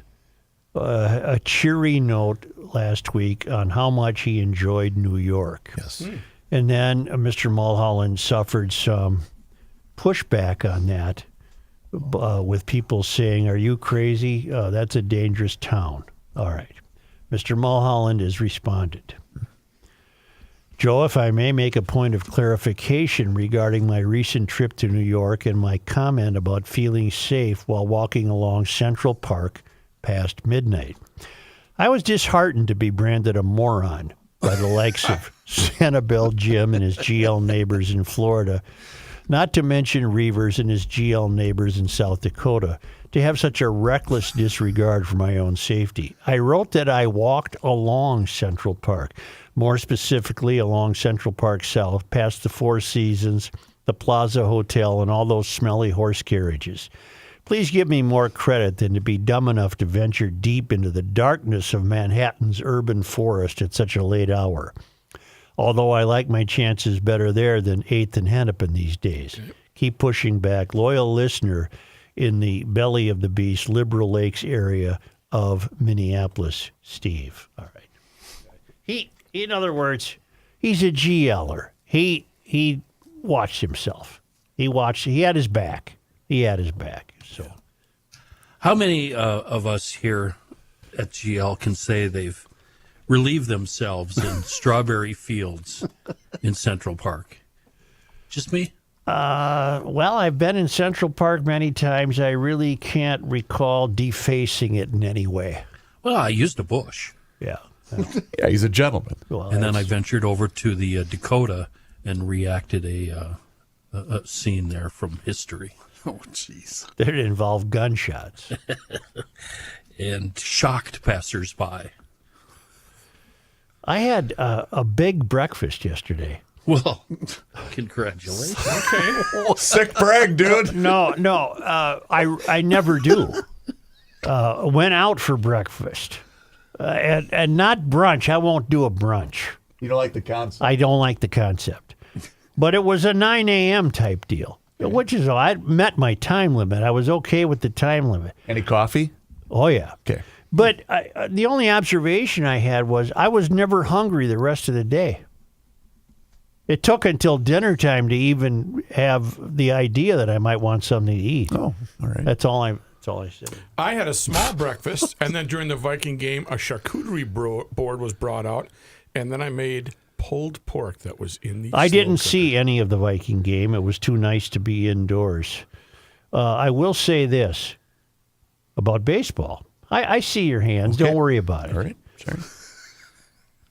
a cheery note last week on how much he enjoyed New York. Yes. And then Mr. Mulholland suffered some pushback on that with people saying, "Are you crazy? That's a dangerous town." All right. Mr. Mulholland has responded. Joe, if I may make a point of clarification regarding my recent trip to New York and my comment about feeling safe while walking along Central Park past midnight. I was disheartened to be branded a moron by the likes of Sanibel Jim and his GL neighbors in Florida, not to mention Reavers and his GL neighbors in South Dakota, to have such a reckless disregard for my own safety. I wrote that I walked along Central Park, more specifically along Central Park South, past the Four Seasons, the Plaza Hotel, and all those smelly horse carriages. Please give me more credit than to be dumb enough to venture deep into the darkness of Manhattan's urban forest at such a late hour. Although I like my chances better there than 8th and Hennepin these days. Keep pushing back. Loyal listener in the belly of the beast, Liberal Lakes area of Minneapolis, Steve. All right. In other words, he's a GLer. He watched himself. He had his back. So, how many of us here at GL can say they've relieved themselves in strawberry fields in Central Park? Just me? Well, I've been in Central Park many times. I really can't recall defacing it in any way. Well, I used a bush. Yeah. Yeah, he's a gentleman. Well, And then I ventured over to the Dakota and reenacted a scene there from history Oh, jeez. that involved gunshots. and shocked passersby. I had a big breakfast yesterday. Well, congratulations. Okay. Sick brag, dude. No, I never do. Went out for breakfast, and not brunch. I won't do a brunch. You don't like the concept. I don't like the concept. But it was a 9 a.m. type deal, which is, I met my time limit. I was okay with the time limit. Any coffee? Oh, yeah. Okay. But the only observation I had was I was never hungry the rest of the day. It took until dinner time to even have the idea that I might want something to eat. Oh, all right. That's all I said. I had a small breakfast, and then during the Viking game, a charcuterie board was brought out, and then I made pulled pork that was in the I slow didn't cooker. see any of the Viking game. It was too nice to be indoors. I will say this about baseball. I see your hands. Okay. Don't worry about it. All right. Sorry.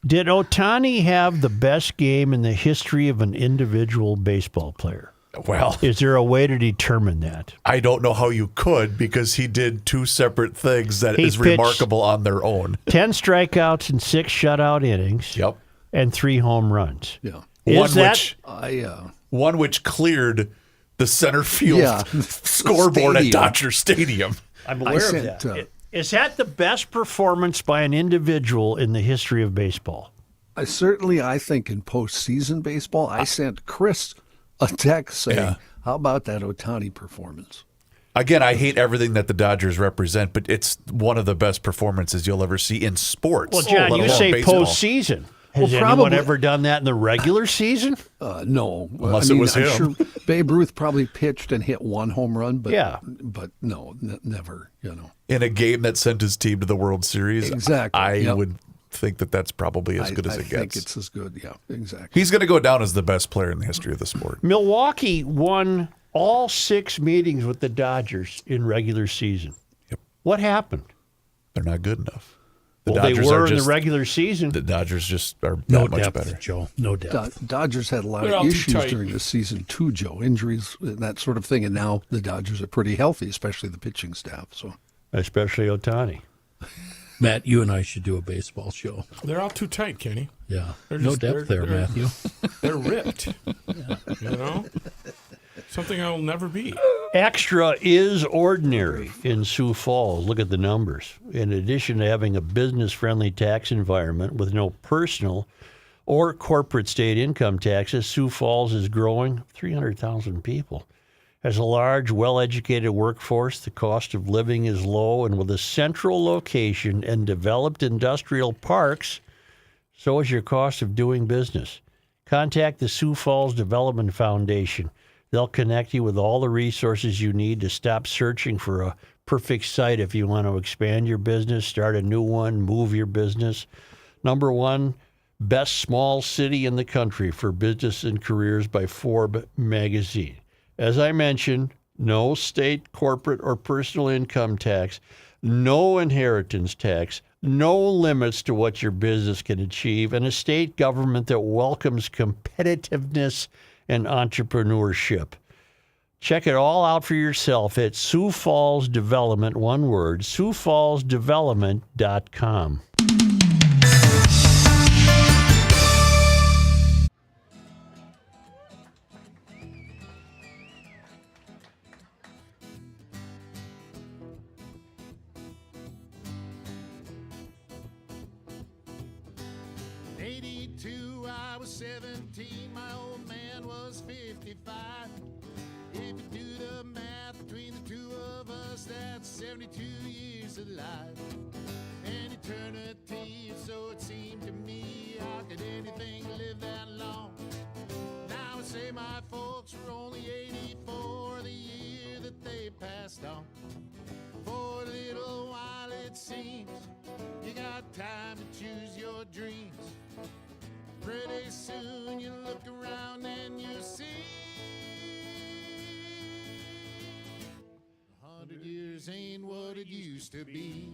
Did Ohtani have the best game in the history of an individual baseball player? Well, Is there a way to determine that? I don't know how you could because he did two separate things that He is pitched- remarkable on their own. 10 strikeouts and 6 shutout innings Yep. and 3 home runs. Yeah. Is One which cleared the center field Yeah. scoreboard at Stadium. Dodger Stadium. I'm I aware sent, of that. Is that the best performance by an individual in the history of baseball? I think in postseason baseball, I sent Chris a text saying, Yeah. how about that Ohtani performance? Again, I hate everything that the Dodgers represent, but it's one of the best performances you'll ever see in sports. Well, John, let you alone say baseball. postseason. Has Well, anyone probably- ever done that in the regular season? No. Unless it was I'm him. sure Babe Ruth probably pitched and hit one home run, but Yeah. but no, never, In a game that sent his team to the World Series, Exactly, I yep. would think that that's probably as good as I it think gets. it's as good. Yeah, exactly. He's going to go down as the best player in the history of the sport. Milwaukee won all 6 meetings with the Dodgers in regular season. Yep. What happened? They're not good enough. The Well, they Dodgers were are in just the regular season. the Dodgers just are No that much depth, better. Joe. No depth. Dodgers had a lot They're all of too issues tight. during the season too, Joe. Injuries and that sort of thing. And now the Dodgers are pretty healthy, especially the pitching staff. So Especially Ohtani. Matt, you and I should do a baseball show. They're all too tight, Kenny. Yeah. They're No just- depth there, they're- Matthew. They're ripped. You know? Something I will never be. Extra is ordinary in Sioux Falls. Look at the numbers. In addition to having a business-friendly tax environment with no personal or corporate state income taxes, Sioux Falls is growing 300,000 people. Has a large, well-educated workforce. The cost of living is low, and with a central location and developed industrial parks, so is your cost of doing business. Contact the Sioux Falls Development Foundation. They'll connect you with all the resources you need to stop searching for a perfect site if you want to expand your business, start a new one, move your business. Number 1, best small city in the country for business and careers by Forbes magazine. As I mentioned, no state, corporate, or personal income tax, no inheritance tax, no limits to what your business can achieve, and a state government that welcomes competitiveness and entrepreneurship. Check it all out for yourself at Sioux Falls Development, one word, SiouxFallsDevelopment.com. I was 17, my old man was 55. If you do the math between the two of us, that's 72 years of life. An eternity, so it seemed to me. How could anything live that long? Now I say my folks were only 84 the year that they passed on. For a little while it seems you got time to choose your dreams. Pretty soon you look around and you see years ain't what it used to be.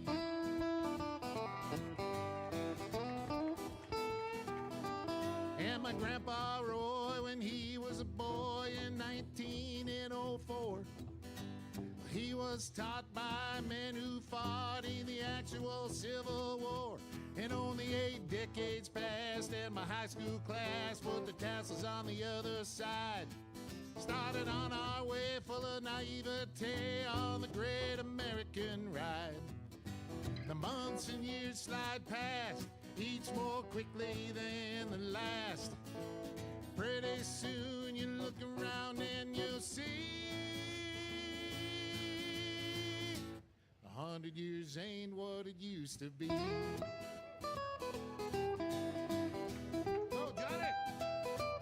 And my grandpa Roy, when he was a boy in 1904, he was taught by men who fought in the actual Civil War. And only 8 decades passed, and my high school class put the tassels on the other side. Started on our way full of naivete on the great American ride. The months and years slide past, each more quickly than the last. Pretty soon you look around and you'll see 100 years ain't what it used to be. Oh, Johnny!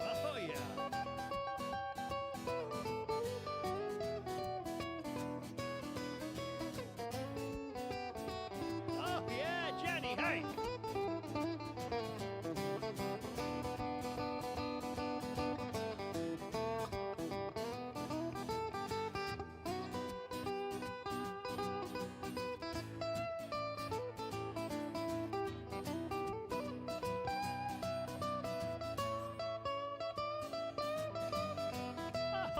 Oh, yeah. Oh, yeah, Johnny, hey!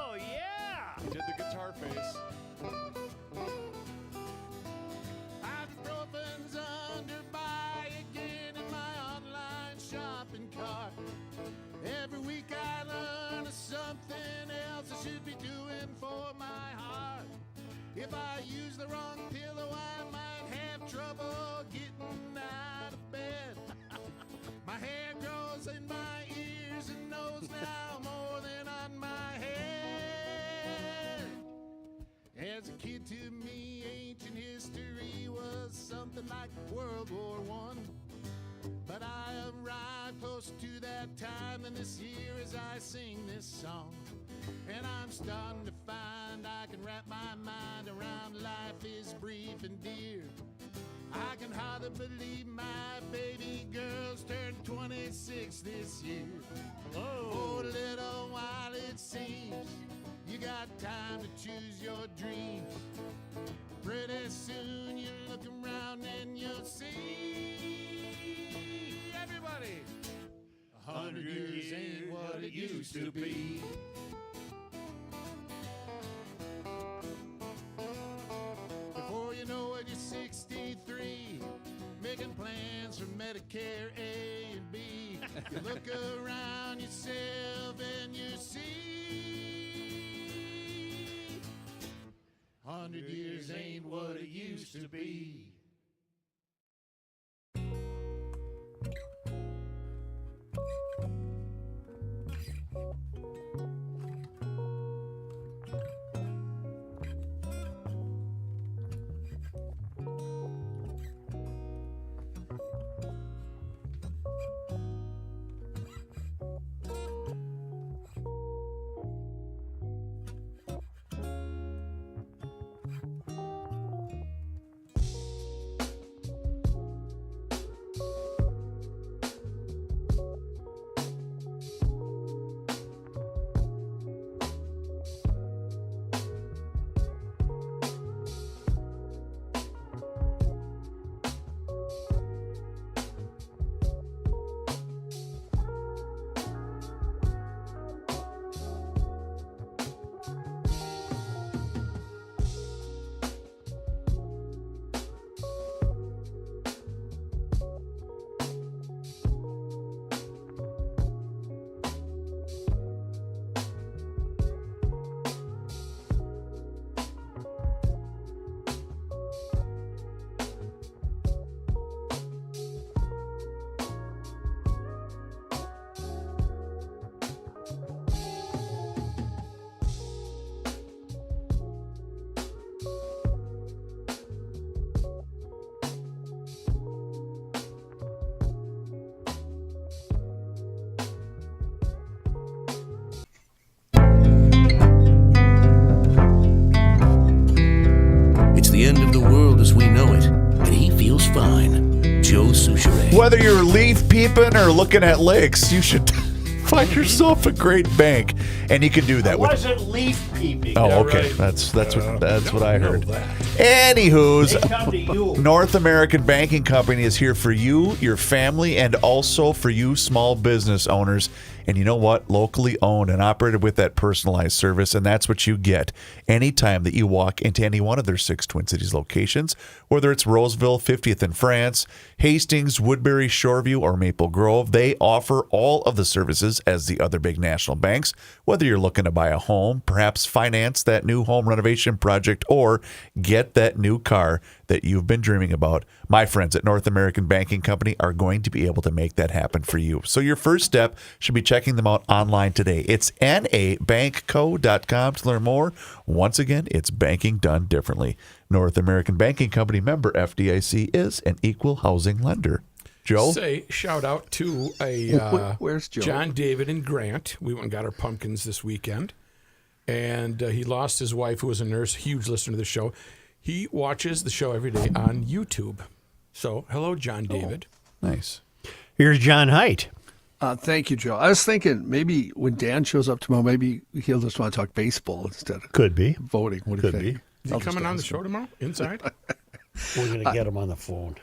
Oh, yeah! He did the guitar face. Ibuprofen's under buy again in my online shopping cart. Every week I learn of something else I should be doing for my heart. If I use the wrong pillow, I might have trouble getting out of bed. My hair grows in my ears and nose now more than on my head. As a kid, to me, ancient history was something like World War I. But I arrived close to that time than this year as I sing this song. And I'm starting to find I can wrap my mind around life is brief and dear. I can hardly believe my baby girl's turned 26 this year. For a little while it seems you got time to choose your dreams. Pretty soon you look around and you'll see everybody 100 years ain't what it used to be. Before you know it, you're 63, making plans for Medicare A and B. You look around yourself and you see 100 years ain't what it used to be. The end of the world as we know it, and he feels fine. Joe Souchere. Whether you're leaf peeping or looking at lakes, you should Find yourself a great bank, and you can do that. It wasn't leaf peeping. Oh, okay. right. That's what I heard. that. Anywho's, They come to you. North American Banking Company is here for you, your family, and also for you small business owners. And you know what? Locally owned and operated with that personalized service. And that's what you get anytime that you walk into any one of their 6 Twin Cities locations, whether it's Roseville, 50th in France, Hastings, Woodbury, Shoreview, or Maple Grove. They offer all of the services as the other big national banks. Whether you're looking to buy a home, perhaps finance that new home renovation project, or get that new car that you've been dreaming about, my friends at North American Banking Company are going to be able to make that happen for you. So your first step should be checking them out online today. It's nabankco.com to learn more. Once again, it's banking done differently. North American Banking Company, member FDIC, is an equal housing lender. Joe? Say shout out to a Where's Joe? John David and Grant. We went and got our pumpkins this weekend, and he lost his wife, who was a nurse, huge listener to the show. He watches the show every day on YouTube. So, hello, John David. Nice. Here's John Height. Thank you, Joe. I was thinking maybe when Dan shows up tomorrow, maybe he'll just want to talk baseball instead of Could be. voting. What do you Could think? be. Is he coming on the show tomorrow? Inside? We're going to get him on the phone.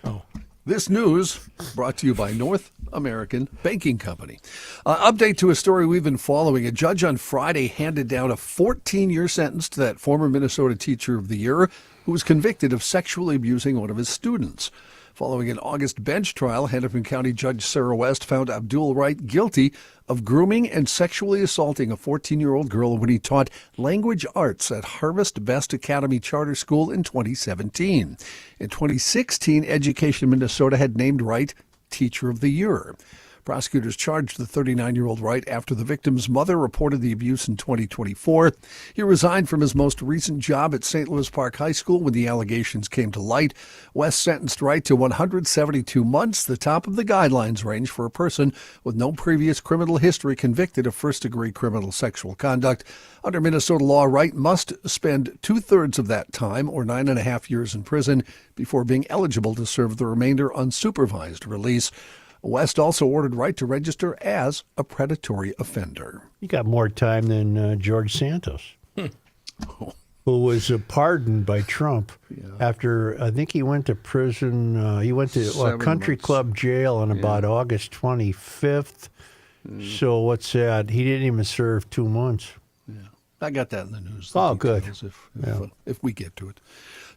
This news brought to you by North American Banking Company. Update to a story we've been following. A judge on Friday handed down a 14-year sentence to that former Minnesota Teacher of the Year who was convicted of sexually abusing one of his students. Following an August bench trial, Hennepin County Judge Sarah West found Abdul Wright guilty of grooming and sexually assaulting a 14-year-old girl when he taught language arts at Harvest Best Academy Charter School in 2017. In 2016, Education Minnesota had named Wright Teacher of the Year. Prosecutors charged the 39-year-old Wright after the victim's mother reported the abuse in 2024. He resigned from his most recent job at St. Louis Park High School when the allegations came to light. West sentenced Wright to 172 months, the top of the guidelines range for a person with no previous criminal history convicted of first-degree criminal sexual conduct. Under Minnesota law, Wright must spend 2/3 of that time, or 9.5 years in prison, before being eligible to serve the remainder unsupervised release. West also ordered Wright to register as a predatory offender. You got more time than George Santos, who was pardoned by Trump after, I think he went to prison. He went to a 7 country months. club jail on about August 25th. So what's that? He didn't even serve 2 months. I got that in the news. Oh, the good. details, if we get to it.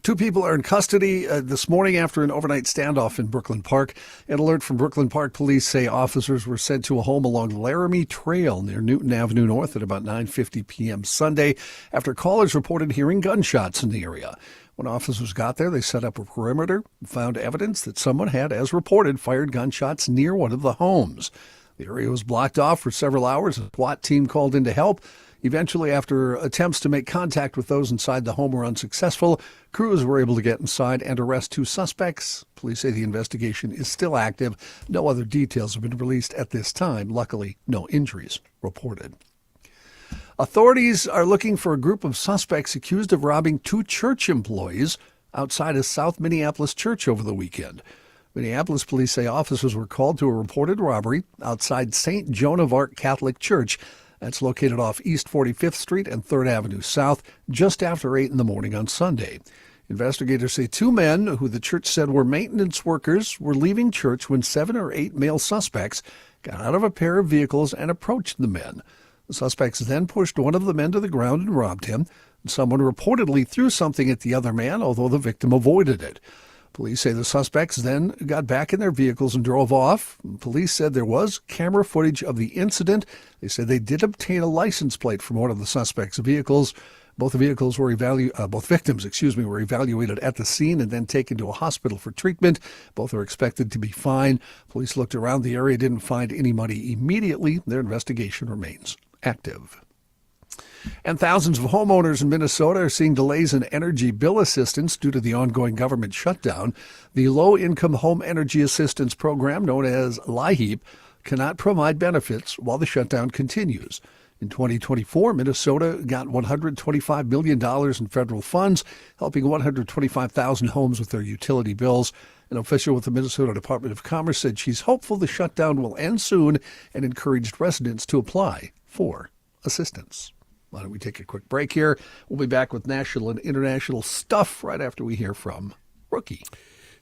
2 people are in custody this morning after an overnight standoff in Brooklyn Park. An alert from Brooklyn Park police say officers were sent to a home along Laramie Trail near Newton Avenue North at about 9:50 p.m. Sunday after callers reported hearing gunshots in the area. When officers got there, they set up a perimeter and found evidence that someone had, as reported, fired gunshots near one of the homes. The area was blocked off for several hours. A SWAT team called in to help. Eventually, after attempts to make contact with those inside the home were unsuccessful, crews were able to get inside and arrest 2 suspects. Police say the investigation is still active. No other details have been released at this time. Luckily, no injuries reported. Authorities are looking for a group of suspects accused of robbing 2 church employees outside a South Minneapolis church over the weekend. Minneapolis police say officers were called to a reported robbery outside St. Joan of Arc Catholic Church. That's located off East 45th Street and 3rd Avenue South, just after 8 in the morning on Sunday. Investigators say 2 men, who the church said were maintenance workers, were leaving church when 7 or 8 male suspects got out of a pair of vehicles and approached the men. The suspects then pushed one of the men to the ground and robbed him. Someone reportedly threw something at the other man, although the victim avoided it. Police say the suspects then got back in their vehicles and drove off. Police said there was camera footage of the incident. They said they did obtain a license plate from one of the suspects' vehicles. Both victims were evaluated at the scene and then taken to a hospital for treatment. Both are expected to be fine. Police looked around the area, didn't find any money immediately. Their investigation remains active. And thousands of homeowners in Minnesota are seeing delays in energy bill assistance due to the ongoing government shutdown. The Low-Income Home Energy Assistance Program, known as LIHEAP, cannot provide benefits while the shutdown continues. In 2024, Minnesota got $125 million in federal funds, helping 125,000 homes with their utility bills. An official with the Minnesota Department of Commerce said she's hopeful the shutdown will end soon and encouraged residents to apply for assistance. Why don't we take a quick break here? We'll be back with national and international stuff right after we hear from Rookie.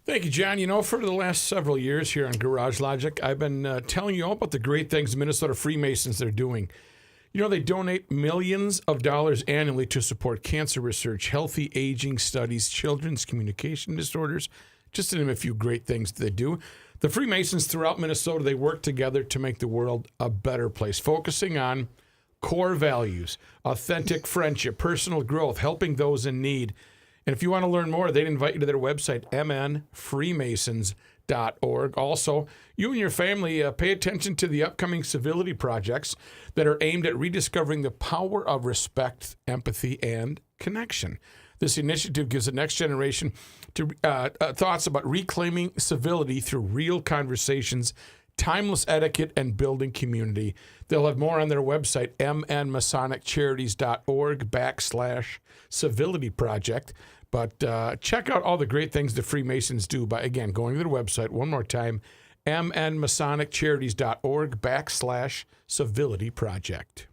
Thank you, John. You know, for the last several years here on Garage Logic, I've been telling you all about the great things the Minnesota Freemasons are doing. You know, they donate millions of dollars annually to support cancer research, healthy aging studies, children's communication disorders, just to name a few great things they do. The Freemasons throughout Minnesota, they work together to make the world a better place, focusing on core values, authentic friendship, personal growth, helping those in need. And if you want to learn more, they'd invite you to their website, mnfreemasons.org. Also, you and your family pay attention to the upcoming civility projects that are aimed at rediscovering the power of respect, empathy, and connection. This initiative gives the next generation to thoughts about reclaiming civility through real conversations, timeless etiquette, and building community. They'll have more on their website, mnmasoniccharities.org/civility project. But check out all the great things the Freemasons do by, again, going to their website one more time, mnmasoniccharities.org/civility project.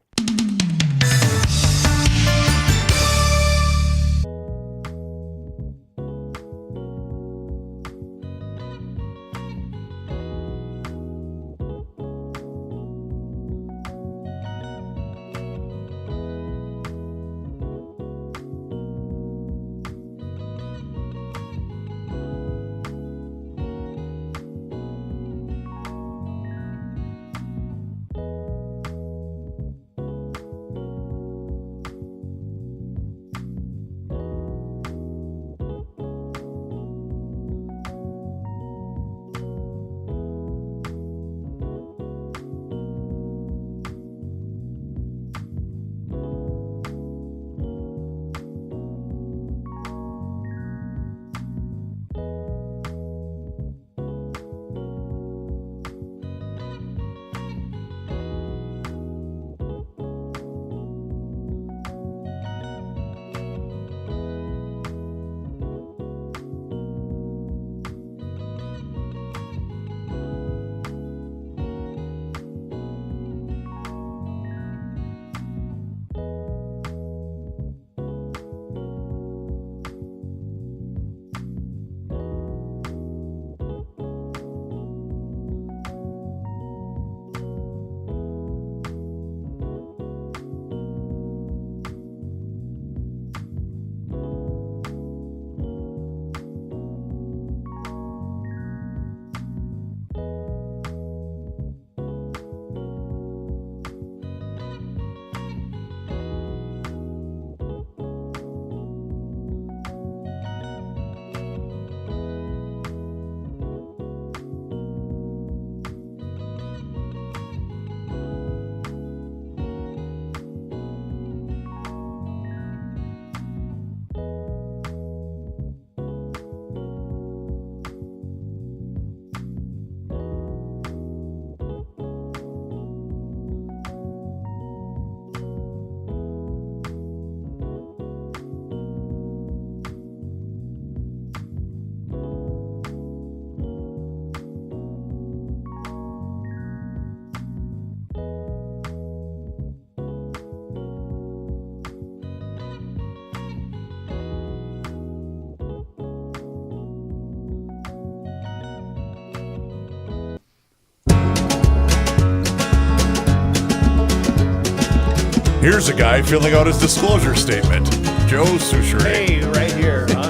Here's a guy filling out his disclosure statement. Joe Souchere. Hey, right here, huh?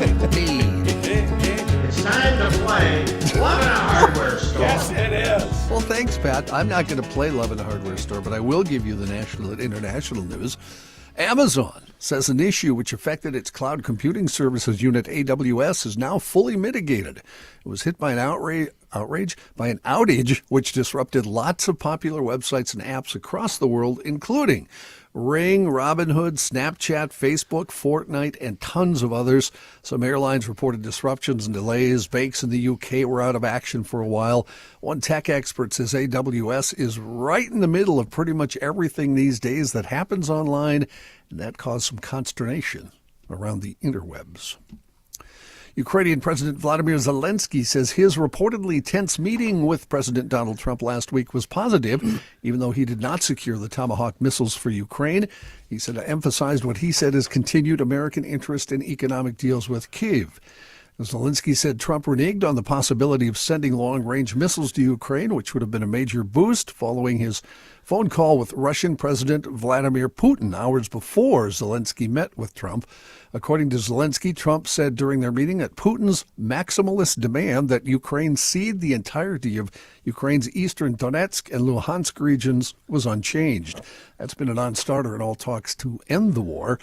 It's time to play Love in a Hardware Store. Yes, it is. Well, thanks, Pat. I'm not going to play Love in a Hardware Store, but I will give you the national and international news. Amazon says an issue which affected its cloud computing services unit AWS is now fully mitigated. It was hit by an outage which disrupted lots of popular websites and apps across the world, including Ring, Robinhood, Snapchat, Facebook, Fortnite, and tons of others. Some airlines reported disruptions and delays. Banks in the UK were out of action for a while. One tech expert says AWS is right in the middle of pretty much everything these days that happens online, and that caused some consternation around the interwebs. Ukrainian President Vladimir Zelensky says his reportedly tense meeting with President Donald Trump last week was positive, even though he did not secure the Tomahawk missiles for Ukraine. He said it emphasized what he said is continued American interest in economic deals with Kyiv. Zelensky said Trump reneged on the possibility of sending long-range missiles to Ukraine, which would have been a major boost following his phone call with Russian President Vladimir Putin hours before Zelensky met with Trump. According to Zelensky, Trump said during their meeting that Putin's maximalist demand that Ukraine cede the entirety of Ukraine's eastern Donetsk and Luhansk regions was unchanged. That's been a non-starter in all talks to end the war.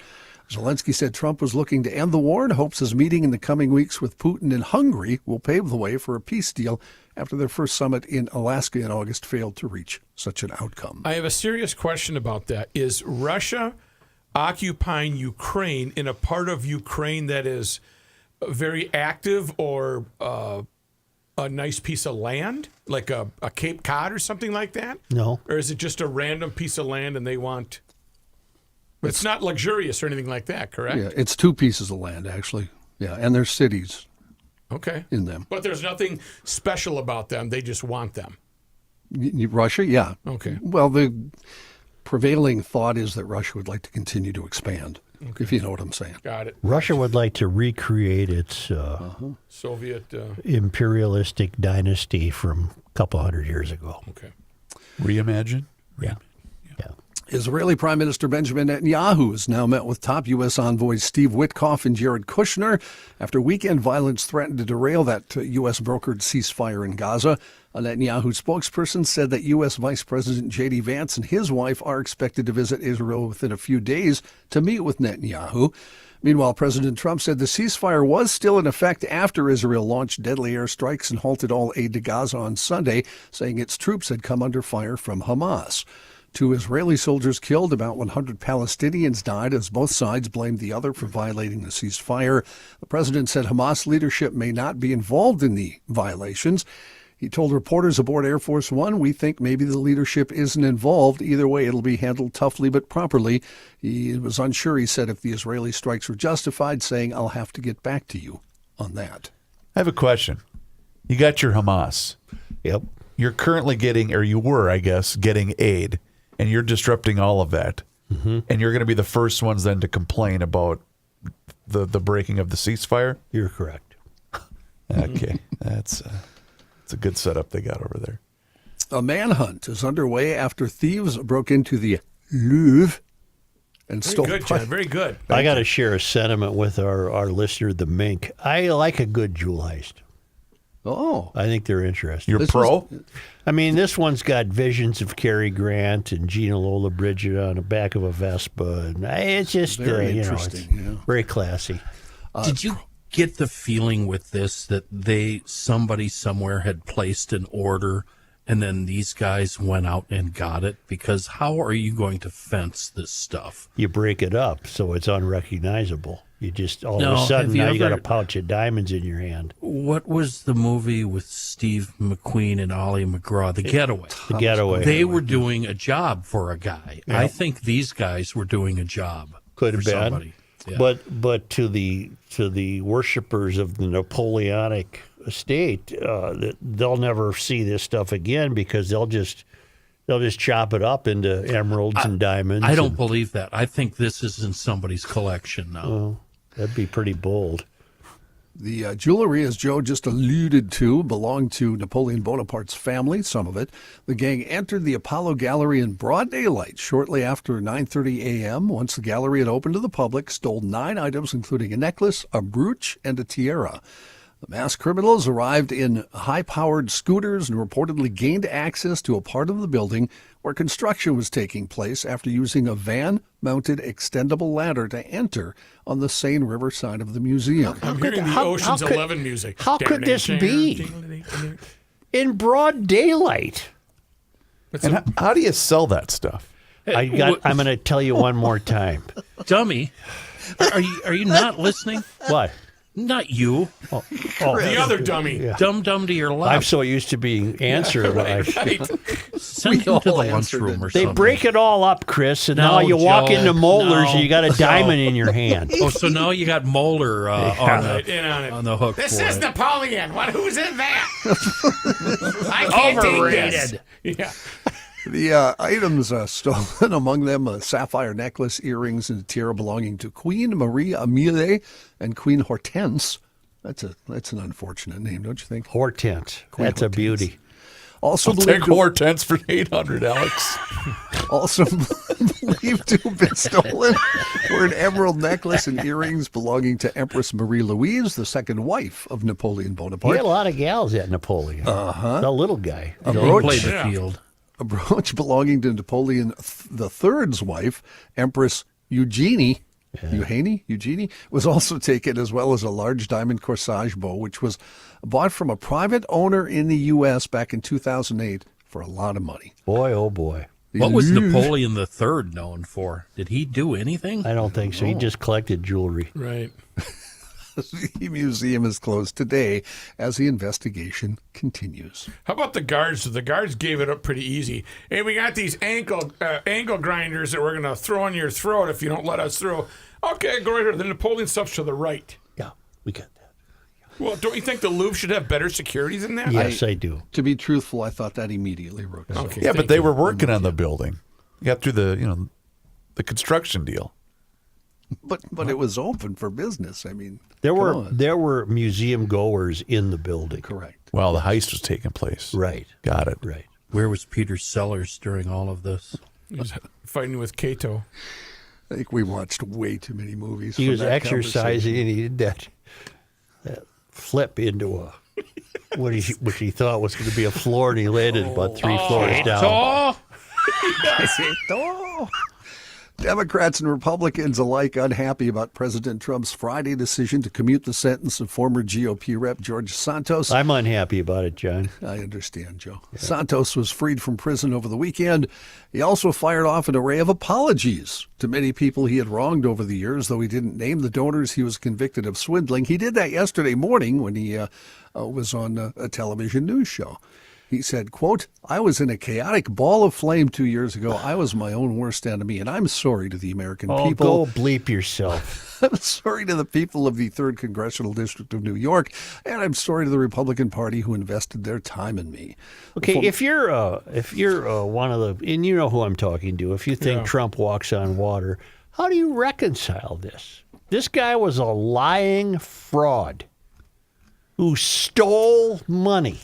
Zelensky said Trump was looking to end the war and hopes his meeting in the coming weeks with Putin in Hungary will pave the way for a peace deal after their first summit in Alaska in August failed to reach such an outcome. I have a serious question about that. Is Russia occupying Ukraine in a part of Ukraine that is very active or a nice piece of land, like a Cape Cod or something like that? No. Or is it just a random piece of land and they want... It's not luxurious or anything like that, correct? Yeah, it's two pieces of land, actually. Yeah, and there's cities Okay. in them. But there's nothing special about them. They just want them. Russia, yeah. Okay. Well, the prevailing thought is that Russia would like to continue to expand, if you know what I'm saying. Got it. Russia would like to recreate its Soviet. imperialistic dynasty from a couple hundred years ago. Okay. Reimagine? Yeah. Israeli Prime Minister Benjamin Netanyahu has now met with top U.S. envoys Steve Witkoff and Jared Kushner after weekend violence threatened to derail that U.S.-brokered ceasefire in Gaza. A Netanyahu spokesperson said that U.S. Vice President J.D. Vance and his wife are expected to visit Israel within a few days to meet with Netanyahu. Meanwhile, President Trump said the ceasefire was still in effect after Israel launched deadly airstrikes and halted all aid to Gaza on Sunday, saying its troops had come under fire from Hamas. 2 Israeli soldiers killed, about 100 Palestinians died as both sides blamed the other for violating the ceasefire. The president said Hamas leadership may not be involved in the violations. He told reporters aboard Air Force One, "We think maybe the leadership isn't involved. Either way, it'll be handled toughly but properly." He was unsure, he said, if the Israeli strikes were justified, saying, "I'll have to get back to you on that." I have a question. You got your Hamas. Yep. You're currently getting, or you were, I guess, getting aid, and you're disrupting all of that. Mm-hmm. And you're going to be the first ones then to complain about the breaking of the ceasefire? You're correct. Okay. That's a good setup they got over there. A manhunt is underway after thieves broke into the Louvre and Very stole... good, John. Very good. I got to share a sentiment with our listener, the Mink. I like a good jewel heist. Oh. I think they're interesting. You're pro? I mean, this one's got visions of Cary Grant and Gina Lollobrigida on the back of a Vespa. And it's just, Very it's interesting, yeah. very classy. Did you get the feeling with this that somebody somewhere had placed an order and then these guys went out and got it? Because how are you going to fence this stuff? You break it up so it's unrecognizable. You just, all of No, a sudden, have you now you got a ever- pouch of diamonds in your hand. What was the movie with Steve McQueen and Ollie McGraw, The Getaway? The getaway. They were doing a job for a guy. I think these guys were doing a job Could have for been. somebody. Yeah. But to the worshipers of the Napoleonic estate, they'll never see this stuff again because they'll just chop it up into emeralds and diamonds. I don't believe that. I think this is in somebody's collection now. Well, that'd be pretty bold. The jewelry, as Joe just alluded to, belonged to Napoleon Bonaparte's family, some of it. The gang entered the Apollo Gallery in broad daylight shortly after 9:30 a.m. Once the gallery had opened to the public, stole 9 items, including a necklace, a brooch, and a tiara. The masked criminals arrived in high-powered scooters and reportedly gained access to a part of the building where construction was taking place after using a van-mounted extendable ladder to enter on the Seine River side of the museum. I'm hearing the Ocean's 11 music. How could this be? In broad daylight. And how do you sell that stuff? I'm going to tell you one more time. Dummy, are you not listening? What? Not you. Oh, The other dummy. yeah. Dumb to your I'm left. so used to being answered. Send him to the lunchroom or They something. break it all up, Chris, and now No, you walk Joe, into Moeller's no, and you got a diamond in your hand. Oh, so now you got Moeller Right in on it. on the hook This for is it. Napoleon. Who's in that? I can't take this. Yeah. The items stolen, among them a sapphire necklace, earrings, and a tiara belonging to Queen Marie Amelie and Queen Hortense. That's an unfortunate name, don't you think? Hortense. That's a Hortense. beauty. Also Take believed to, Hortense for 800, Alex. also believed to have been stolen were an emerald necklace and earrings belonging to Empress Marie Louise, the second wife of Napoleon He Bonaparte. had a lot of gals at Napoleon. The little guy. A He brooch. played the field. A brooch belonging to Napoleon III's wife, Empress Eugenie, was also taken, as well as a large diamond corsage bow, which was bought from a private owner in the U.S. back in 2008 for a lot of money. Boy, oh boy. What was Napoleon III known for? Did he do anything? I don't think so. He just collected jewelry. Right. The museum is closed today as the investigation continues. How about the guards? So the guards gave it up pretty easy. Hey, we got these ankle grinders that we're going to throw in your throat if you don't let us through. Okay, go right here. The Napoleon stuff's to the right. Yeah, we got that. Well, don't you think the Louvre should have better security than that? Yes, I do. To be truthful, I thought that immediately, Rooks. Okay. Yeah, but thank they you. were working on the building. You got through the construction deal. But it was open for business. I mean, There come were on. there were museum goers in the building. Correct. Well, the heist was taking place. Right. Got it. Right. Where was Peter Sellers during all of this? He's fighting with Cato. I think we watched way too many movies. He from was that exercising and he did that flip into a which he thought was going to be a floor, and he landed about 3 floors down. conversation. Democrats and Republicans alike unhappy about President Trump's Friday decision to commute the sentence of former GOP Rep. George Santos. I'm unhappy about it, John. I understand, Joe. Yeah. Santos was freed from prison over the weekend. He also fired off an array of apologies to many people he had wronged over the years, though he didn't name the donors he was convicted of swindling. He did that yesterday morning when he was on a television news show. He said, quote, "I was in a chaotic ball of flame 2 years ago. I was my own worst enemy, and I'm sorry to the American people." Oh, go bleep yourself. I'm sorry to the people of the 3rd Congressional District of New York, and I'm sorry to the Republican Party who invested their time in me. Okay, if you're one of the, and you know who I'm talking to, if you think Trump walks on water, how do you reconcile this? This guy was a lying fraud who stole money.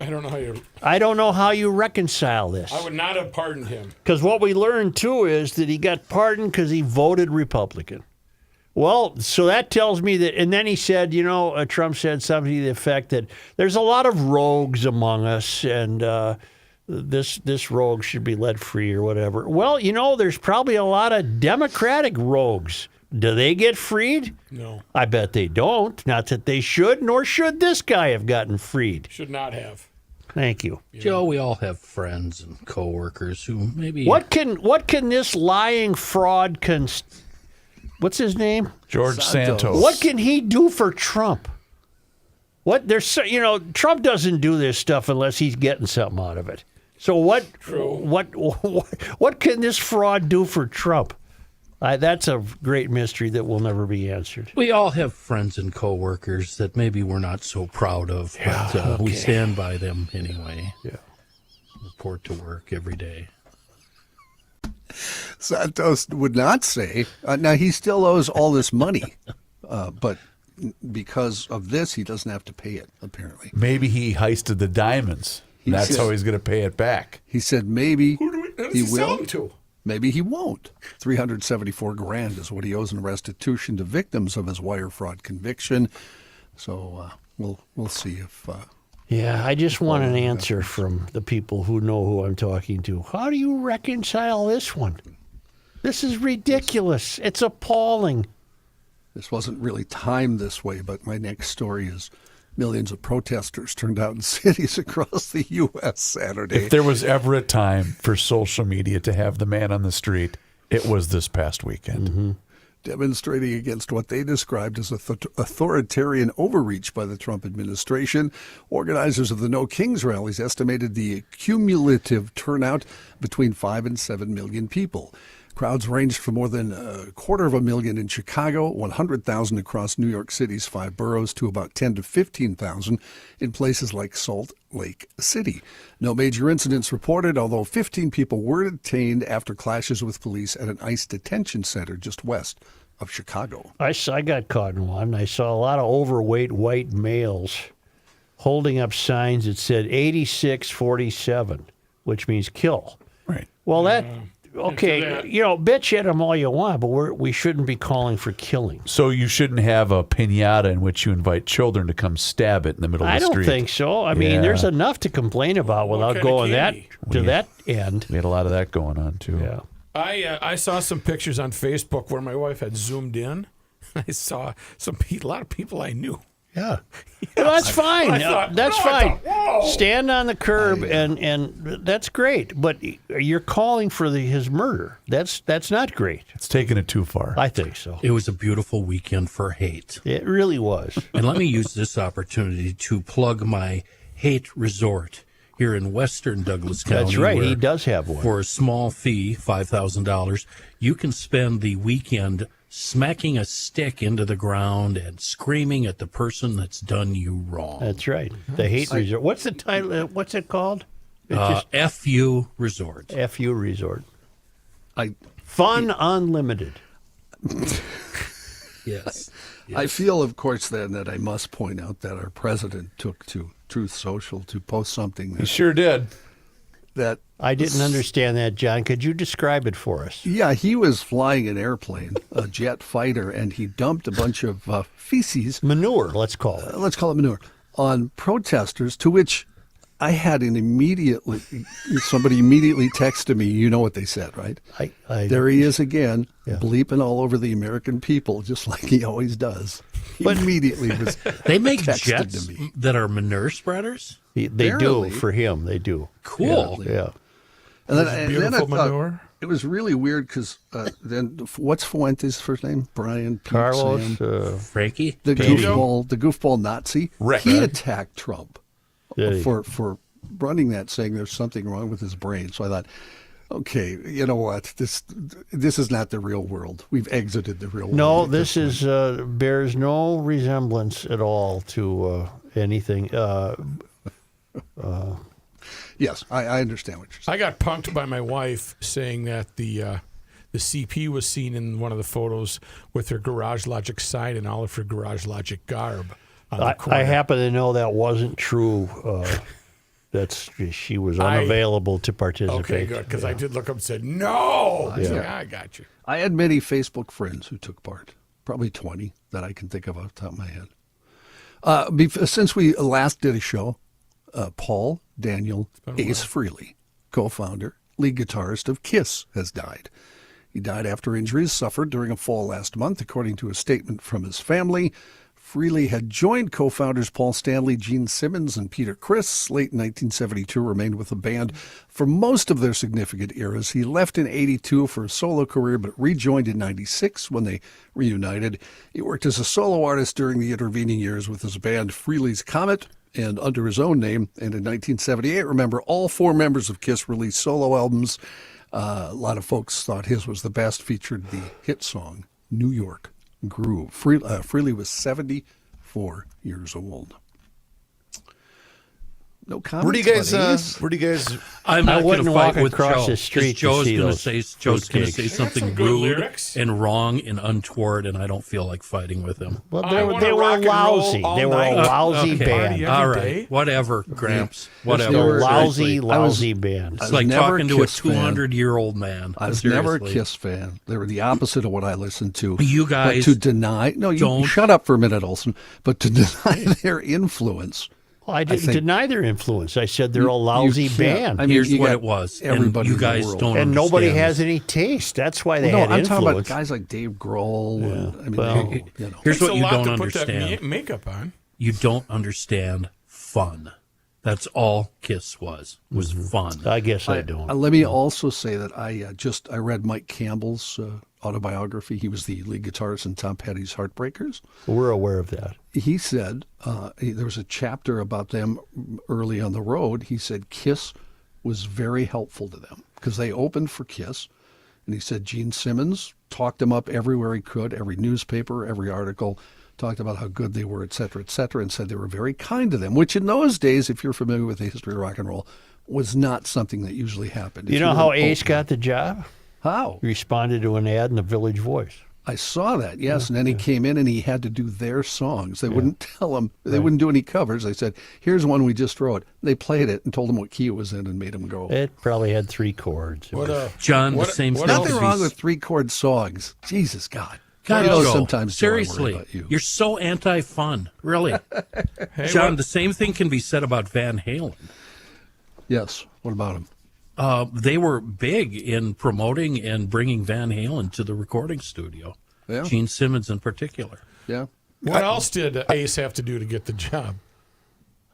I don't know how you reconcile this. I would not have pardoned him. Because what we learned, too, is that he got pardoned because he voted Republican. Well, so that tells me that, and then he said, Trump said something to the effect that there's a lot of rogues among us, and this rogue should be let free or whatever. Well, there's probably a lot of Democratic rogues. Do they get freed? No. I bet they don't. Not that they should, nor should this guy have gotten freed. Should not have. Thank you. Joe, we all have friends and coworkers who maybe... What can this lying fraud what's his name? George Santos. What can he do for Trump? Trump doesn't do this stuff unless he's getting something out of it. So what can this fraud do for Trump? That's a great mystery that will never be answered. We all have friends and coworkers that maybe we're not so proud of, but we stand by them anyway. Yeah. Report to work every day. Santos would not say. Now, he still owes all this money, but because of this, he doesn't have to pay it, apparently. Maybe he heisted the diamonds. That's how he's going to pay it back. He said maybe Who does he sell will. them to? Maybe he won't. $374,000 is what he owes in restitution to victims of his wire fraud conviction. So we'll see if. Yeah, I just want an answer from the people who know who I'm talking to. How do you reconcile this one? This is ridiculous. It's appalling. This wasn't really timed this way, but my next story is millions of protesters turned out in cities across the U.S. Saturday. If there was ever a time for social media to have the man on the street, it was this past weekend. Mm-hmm. demonstrating against what they described as authoritarian overreach by the Trump administration. Organizers of the No Kings rallies estimated the cumulative turnout between 5 and 7 million people. Crowds ranged from more than 250,000 in Chicago, 100,000 across New York City's 5 boroughs, to about 10 to 15,000 in places like Salt Lake City. No major incidents reported, although 15 people were detained after clashes with police at an ICE detention center just west of Chicago. I got caught in one. I saw a lot of overweight white males holding up signs that said 8647, which means kill. Right. Well, okay, bitch at them all you want, but we shouldn't be calling for killing. So you shouldn't have a piñata in which you invite children to come stab it in the middle of the street. I don't think so. I mean, there's enough to complain about without going that end. We had a lot of that going on, too. Yeah. I saw some pictures on Facebook where my wife had zoomed in. I saw a lot of people I knew. Yeah. Well, that's fine. That's fine. Whoa. Stand on the curb and that's great. But you're calling for his murder. That's not great. It's taking it too far. I think so. It was a beautiful weekend for hate. It really was. And let me use this opportunity to plug my hate resort here in western Douglas County. That's right. where He does have one. For a small fee, $5,000, you can spend the weekend smacking a stick into the ground and screaming at the person that's done you wrong. That's right. The hate resort. What's the title? What's it called? FU Resort. FU Resort. Fun Unlimited. Yes. I feel, of course, then that I must point out that our president took to Truth Social to post something He sure did. that I didn't understand that, John. Could you describe it for us? Yeah, he was flying an airplane, a jet fighter, and he dumped a bunch of feces. Manure, let's call it. Let's call it manure, on protesters, to which I had somebody immediately texted me, you know what they said, right? There he is again, bleeping all over the American people, just like he always does. But immediately was They make texted jets to me. that are manure spreaders? They Barely. do, for him, they do. Cool. Yeah. And then I Beautiful thought manure. it was really weird because then what's Fuentes' first name? Brian, Pete, Carlos, Sam, Frankie? the goofball Nazi. Right. He attacked Trump Yeah. for running that, saying there's something wrong with his brain. So I thought, okay, you know what? This is not the real world. We've exited the real world. no, at this point. is bears no resemblance at all to anything. Yes, I understand what you're saying. I got punked by my wife saying that the CP was seen in one of the photos with her Garage Logic sign and all of her Garage Logic garb on the corner. I happen to know that wasn't true. She was unavailable to participate. Okay, good, because I did look up and said, no! I said, I got you. I had many Facebook friends who took part, probably 20 that I can think of off the top of my head. Since we last did a show, Paul Daniel Ace Frehley, co-founder, lead guitarist of Kiss, has died. He died after injuries suffered during a fall last month, according to a statement from his family. Frehley had joined co-founders Paul Stanley, Gene Simmons, and Peter Criss. Late in 1972, remained with the band for most of their significant eras. He left in 82 for a solo career, but rejoined in 96 when they reunited. He worked as a solo artist during the intervening years with his band Frehley's Comet and under his own name. And in 1978, remember, all 4 members of Kiss released solo albums. A lot of folks thought his was the best, featured the hit song, New York Groove. Frehley was 74 years old. No comments. Where do you guys? I'm not going wouldn't to walk fight with across Joe. the street to Joe's see going those Joe's going to say fruitcakes. something some good rude lyrics. and wrong and untoward, and I don't feel like fighting with him. Well, I wanna they were rock and roll lousy. all They were a night. lousy Okay. band. Party All every right, day. whatever, Gramps, They whatever. were Lousy, Seriously. lousy band. It's like never talking to a Kiss fan. 200-year-old man. I was never a Seriously. Kiss fan. They were the opposite of what I listened to. You guys but to deny, no, you don't- shut up for a minute, Olson. But to deny their influence, Well, I didn't think- deny their influence. I said they're a lousy you can't. band. I mean, Here's you what got it was. everybody and you in the guys world. don't and nobody understand has this. any taste. That's why they no, had I'm talking about influence. guys like Dave Grohl. And, I mean, well, you know. Here's Takes what a you lot don't to put that understand. makeup on. You don't understand fun. That's all Kiss was fun. I guess I don't. Let me also say that I read Mike Campbell's autobiography. He was the lead guitarist in Tom Petty's Heartbreakers. We're aware of that. He said there was a chapter about them early on the road. He said Kiss was very helpful to them because they opened for Kiss. And he said Gene Simmons talked them up everywhere he could, every newspaper, every article, talked about how good they were, et cetera, and said they were very kind to them, which in those days, if you're familiar with the history of rock and roll, was not something that usually happened. You know how Ace got the job? How? He responded to an ad in the Village Voice. I saw that, yes. And then he came in and he had to do their songs. They wouldn't tell him, they wouldn't do any covers. They said, here's one we just wrote. They played it and told him what key it was in and made him go. It probably had 3 chords. John, the same what stuff. Nothing is- wrong with 3-chord songs. Jesus, God. God, I know Joe, sometimes Joe, I worry seriously, about you. you're so anti-fun, really. John, the same thing can be said about Van Halen. Yes. What about him? They were big in promoting and bringing Van Halen to the recording studio. Yeah. Gene Simmons in particular. Yeah. What else did Ace have to do to get the job?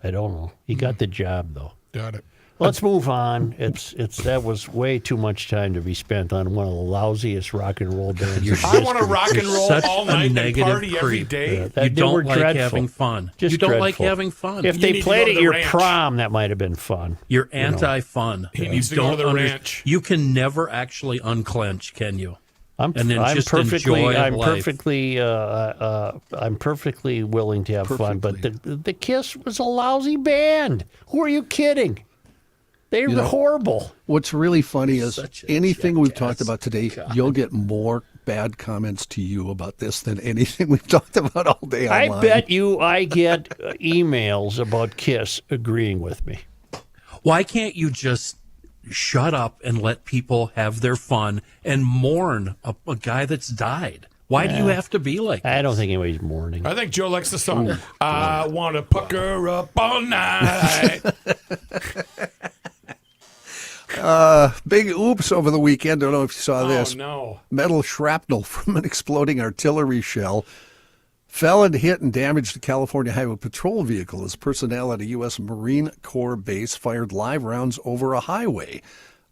I don't know. He got the job, though. Got it. Let's move on. That was way too much time to be spent on one of the lousiest rock and roll bands. I want to rock and roll Such all a night and negative party every creep. day. Yeah, You they were don't like dreadful. having fun. Just You don't like dreadful. having fun. If You they need to played go at to the your ranch. prom, that might have been fun. You're anti-fun. He You needs to go to don't the under- ranch. You can never actually unclench, can you? I'm And then just enjoy life. I'm perfectly willing to have fun. But the Kiss was a lousy band. Who are you kidding? They were horrible. What's really funny is Such a anything we've jackass. talked about today, you'll get more bad comments to you about this than anything we've talked about all day online. I bet you I get emails about Kiss agreeing with me. Why can't you just shut up and let people have their fun and mourn a guy that's died? Why do you have to be like I this? don't think anybody's mourning. I think Joe likes the song. I want to pucker up all night. Big oops over the weekend. Don't know if you saw this. Oh, no. Metal shrapnel from an exploding artillery shell fell and hit and damaged a California Highway Patrol vehicle as personnel at a U.S. Marine Corps base fired live rounds over a highway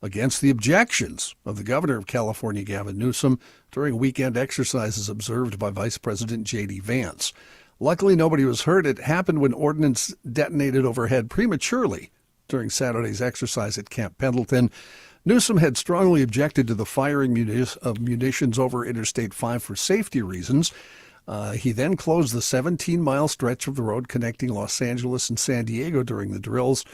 against the objections of the governor of California, Gavin Newsom, during weekend exercises observed by Vice President J.D. Vance. Luckily, nobody was hurt. It happened when ordnance detonated overhead prematurely during Saturday's exercise at Camp Pendleton. Newsom had strongly objected to the firing of munitions over Interstate 5 for safety reasons. He then closed the 17-mile stretch of the road connecting Los Angeles and San Diego during the drills.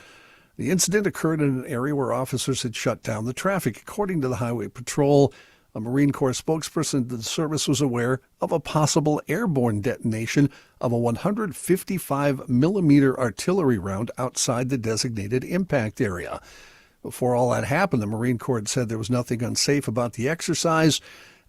The incident occurred in an area where officers had shut down the traffic. According to the Highway Patrol, a Marine Corps spokesperson, the service was aware of a possible airborne detonation of a 155-millimeter artillery round outside the designated impact area. Before all that happened, the Marine Corps had said there was nothing unsafe about the exercise.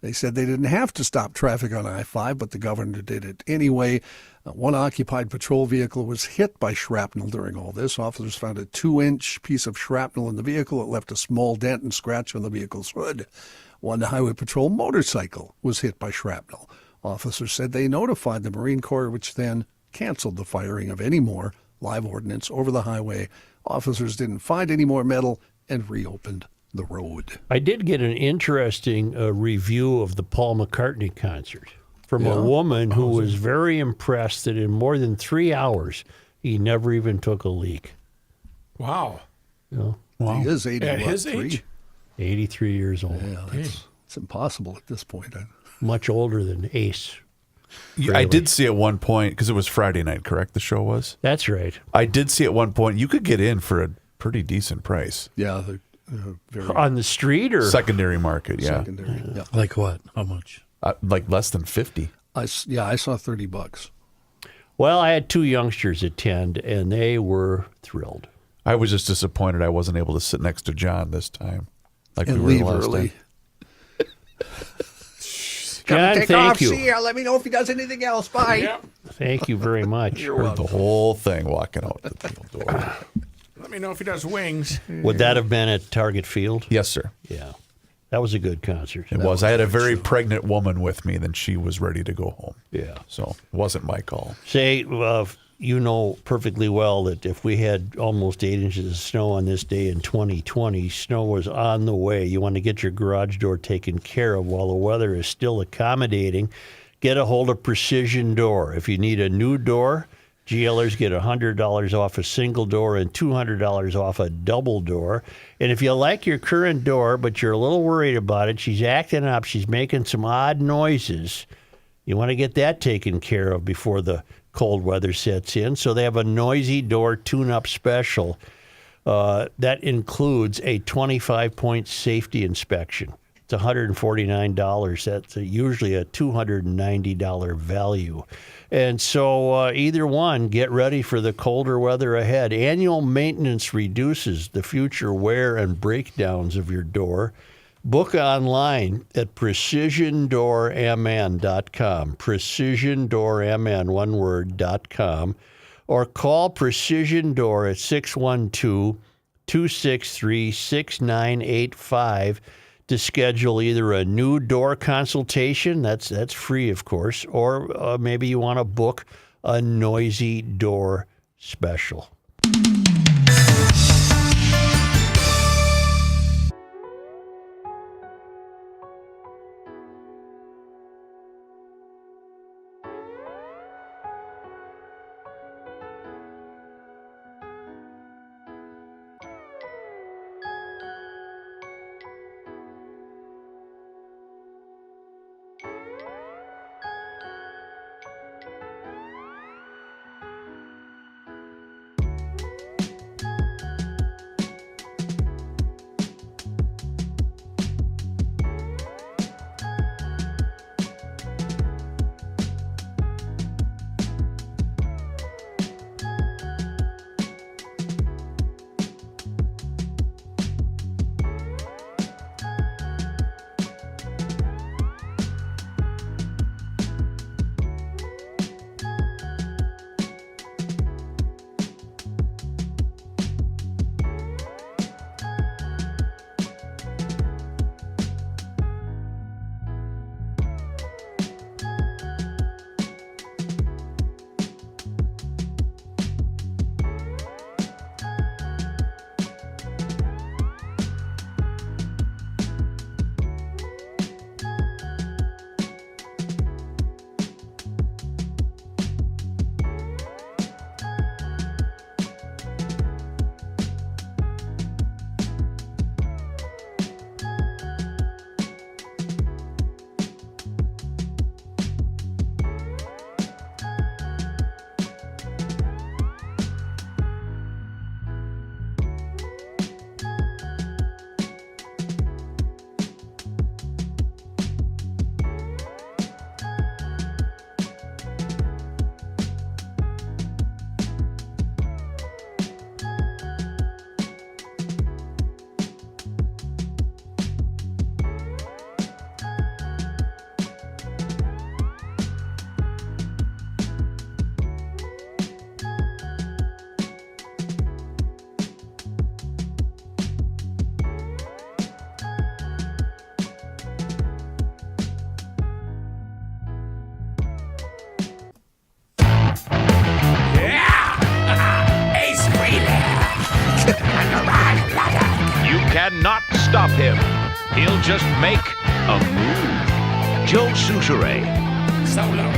They said they didn't have to stop traffic on I-5, but the governor did it anyway. One occupied patrol vehicle was hit by shrapnel during all this. Officers found a 2-inch piece of shrapnel in the vehicle. It left a small dent and scratch on the vehicle's hood. One Highway Patrol motorcycle was hit by shrapnel. Officers said they notified the Marine Corps, which then canceled the firing of any more live ordnance over the highway. Officers didn't find any more metal and reopened the road. I did get an interesting review of the Paul McCartney concert from a woman who was very impressed that in more than 3 hours, he never even took a leak. Wow. You know, He is 80. At his 3? age? 83 years old. Yeah, it's impossible at this point. Much older than Ace. I did see at one point, because it was Friday night, correct? The show was? That's right. I did see at one point, you could get in for a pretty decent price. Yeah, very On the street or? Secondary market, yeah. secondary. Yeah. Like what? How much? Like less than 50. I saw $30. Well, I had 2 youngsters attend, and they were thrilled. I was just disappointed I wasn't able to sit next to John this time. Like And we were leave the last early. time. John, thank you. Let me know if he does anything else. Bye. Yep. Thank you very much. Heard the whole thing walking out the door. Let me know if he does wings. Would that have been at Target Field? Yes, sir. Yeah. That was a good concert. It was. I had a very pregnant woman with me, then she was ready to go home. Yeah. So it wasn't my call. Say, you know perfectly well that if we had almost 8 inches of snow on this day in 2020, snow was on the way. You want to get your garage door taken care of while the weather is still accommodating. Get a hold of Precision Door. If you need a new door, GLers get $100 off a single door and $200 off a double door. And if you like your current door, but you're a little worried about it, she's acting up, she's making some odd noises, you want to get that taken care of before the cold weather sets in. So they have a noisy door tune-up special that includes a 25-point safety inspection. It's $149. That's usually a $290 value. And so either one, get ready for the colder weather ahead. Annual maintenance reduces the future wear and breakdowns of your door. Book online at precisiondoormn.com, precisiondoormn, one word.com, or call Precision Door at 612-263-6985 to schedule either a new door consultation, that's free, of course, or maybe you want to book a noisy door special. Cannot stop him. He'll just make a move. Joe Souchere. Solo.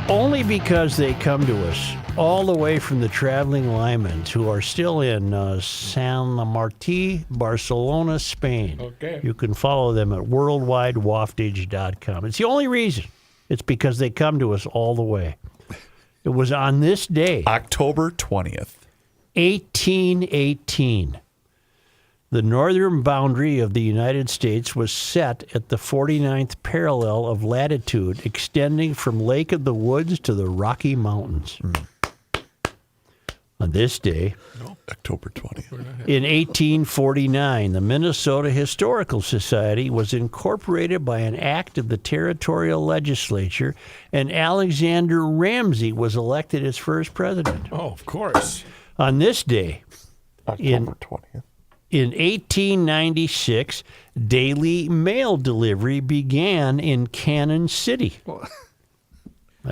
Only because they come to us all the way from the traveling Lymans who are still in San Martí, Barcelona, Spain. Okay. You can follow them at worldwidewaftage.com. It's the only reason. It's because they come to us all the way. It was on this day, October 20th, 1818. The northern boundary of the United States was set at the 49th parallel of latitude, extending from Lake of the Woods to the Rocky Mountains. On this day, October 20th. in 1849, the Minnesota Historical Society was incorporated by an act of the territorial legislature, and Alexander Ramsey was elected its first president. Oh, of course. On this day, October 20th. In 1896, daily mail delivery began in Cannon City. You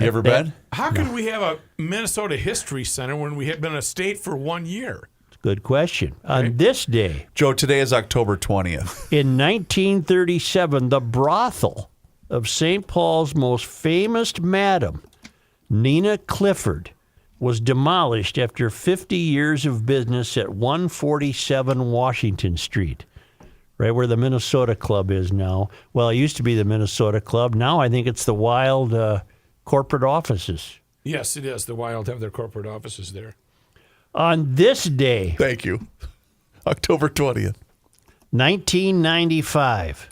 ever been? How can we have a Minnesota History Center when we have been a state for 1 year? Good question. On this day, Joe, today is October 20th. in 1937, the brothel of St. Paul's most famous madam, Nina Clifford, was demolished after 50 years of business at 147 Washington Street, right where the Minnesota Club is now. Well, it used to be the Minnesota Club. Now I think it's the Wild corporate offices. Yes, it is. The Wild have their corporate offices there. On this day, Thank you. October 20th. 1995,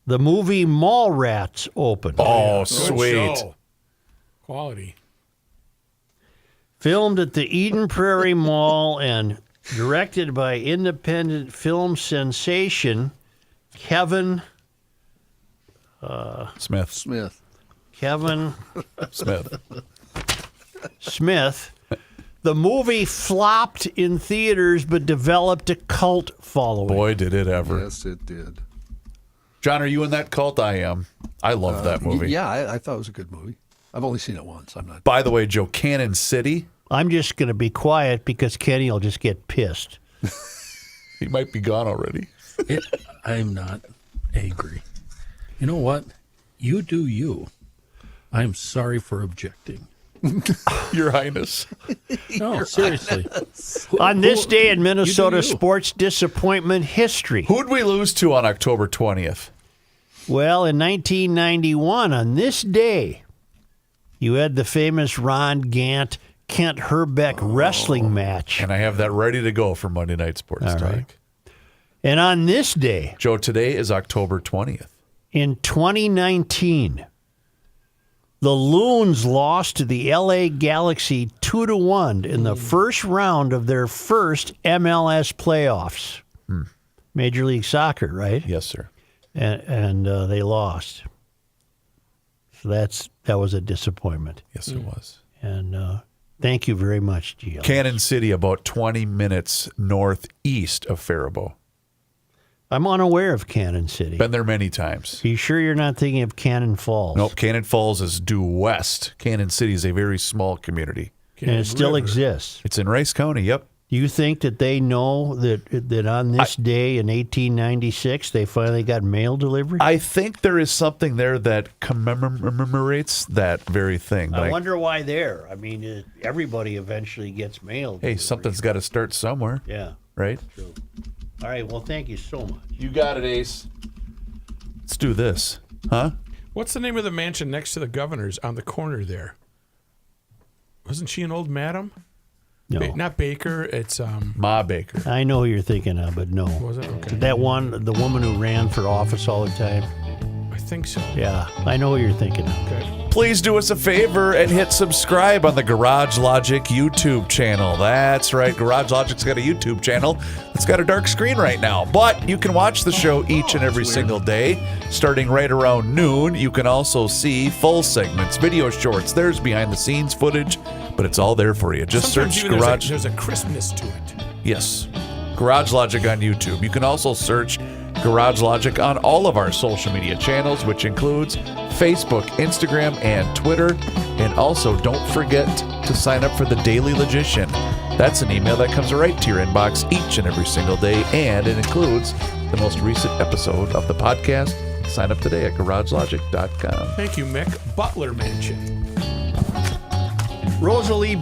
the movie Mallrats opened. Oh, Good sweet. show. Quality. Filmed at the Eden Prairie Mall and directed by independent film sensation Kevin Smith. Smith. Smith. The movie flopped in theaters but developed a cult following. Boy, did it ever. Yes, it did. John, are you in that cult? I am. I love that movie. Yeah, I thought it was a good movie. I've only seen it once. I'm not. By the way, Joe, Cannon City, I'm just going to be quiet because Kenny will just get pissed. he might be gone already. I'm not angry. You know what? You do you. I'm sorry for objecting. Your Highness. No, seriously. On this day in Minnesota you. sports disappointment history. Who'd we lose to on October 20th? Well, in 1991, on this day, you had the famous Ron Gant Kent Herbeck wrestling match. And I have that ready to go for Monday Night Sports All Talk. right. And on this day, Joe, today is October 20th. in 2019, the Loons lost to the LA Galaxy 2-1 in the first round of their first MLS playoffs. Major League Soccer, right? Yes, sir. And they lost. So that was a disappointment. Yes, it was. And thank you very much, Gio. Cannon City, about 20 minutes northeast of Faribault. I'm unaware of Cannon City. Been there many times. Are you sure you're not thinking of Cannon Falls? Nope, Cannon Falls is due west. Cannon City is a very small community. And it still exists. It's in Rice County, yep. Do you think that they know that on this day in 1896 they finally got mail delivery? I think there is something there that commemorates that very thing. But I wonder why there. I mean, everybody eventually gets mail. Hey, something's got to start somewhere, Yeah. right? True. All right. Well, thank you so much. You got it, Ace. Let's do this. Huh? What's the name of the mansion next to the governor's on the corner there? Wasn't she an old madam? No. Not Baker. It's Ma Baker. I know who you're thinking of, but no. Was it? Okay. That one, the woman who ran for office all the time. I think so. Yeah, I know who you're thinking of. Okay. Please do us a favor and hit subscribe on the Garage Logic YouTube channel. That's right, Garage Logic's got a YouTube channel. It's got a dark screen right now, but you can watch the show each and every single day, starting right around noon. You can also see full segments, video shorts. There's behind-the-scenes footage, but it's all there for you. Just Sometimes search even Garage. There's a crispness to it. Yes. Garage Logic on YouTube. You can also search Garage Logic on all of our social media channels, which includes Facebook, Instagram, and Twitter. And also, don't forget to sign up for the Daily Logician. That's an email that comes right to your inbox each and every single day, and it includes the most recent episode of the podcast. Sign up today at garagelogic.com. Thank you, Mick. Butler Mansion. Rosalie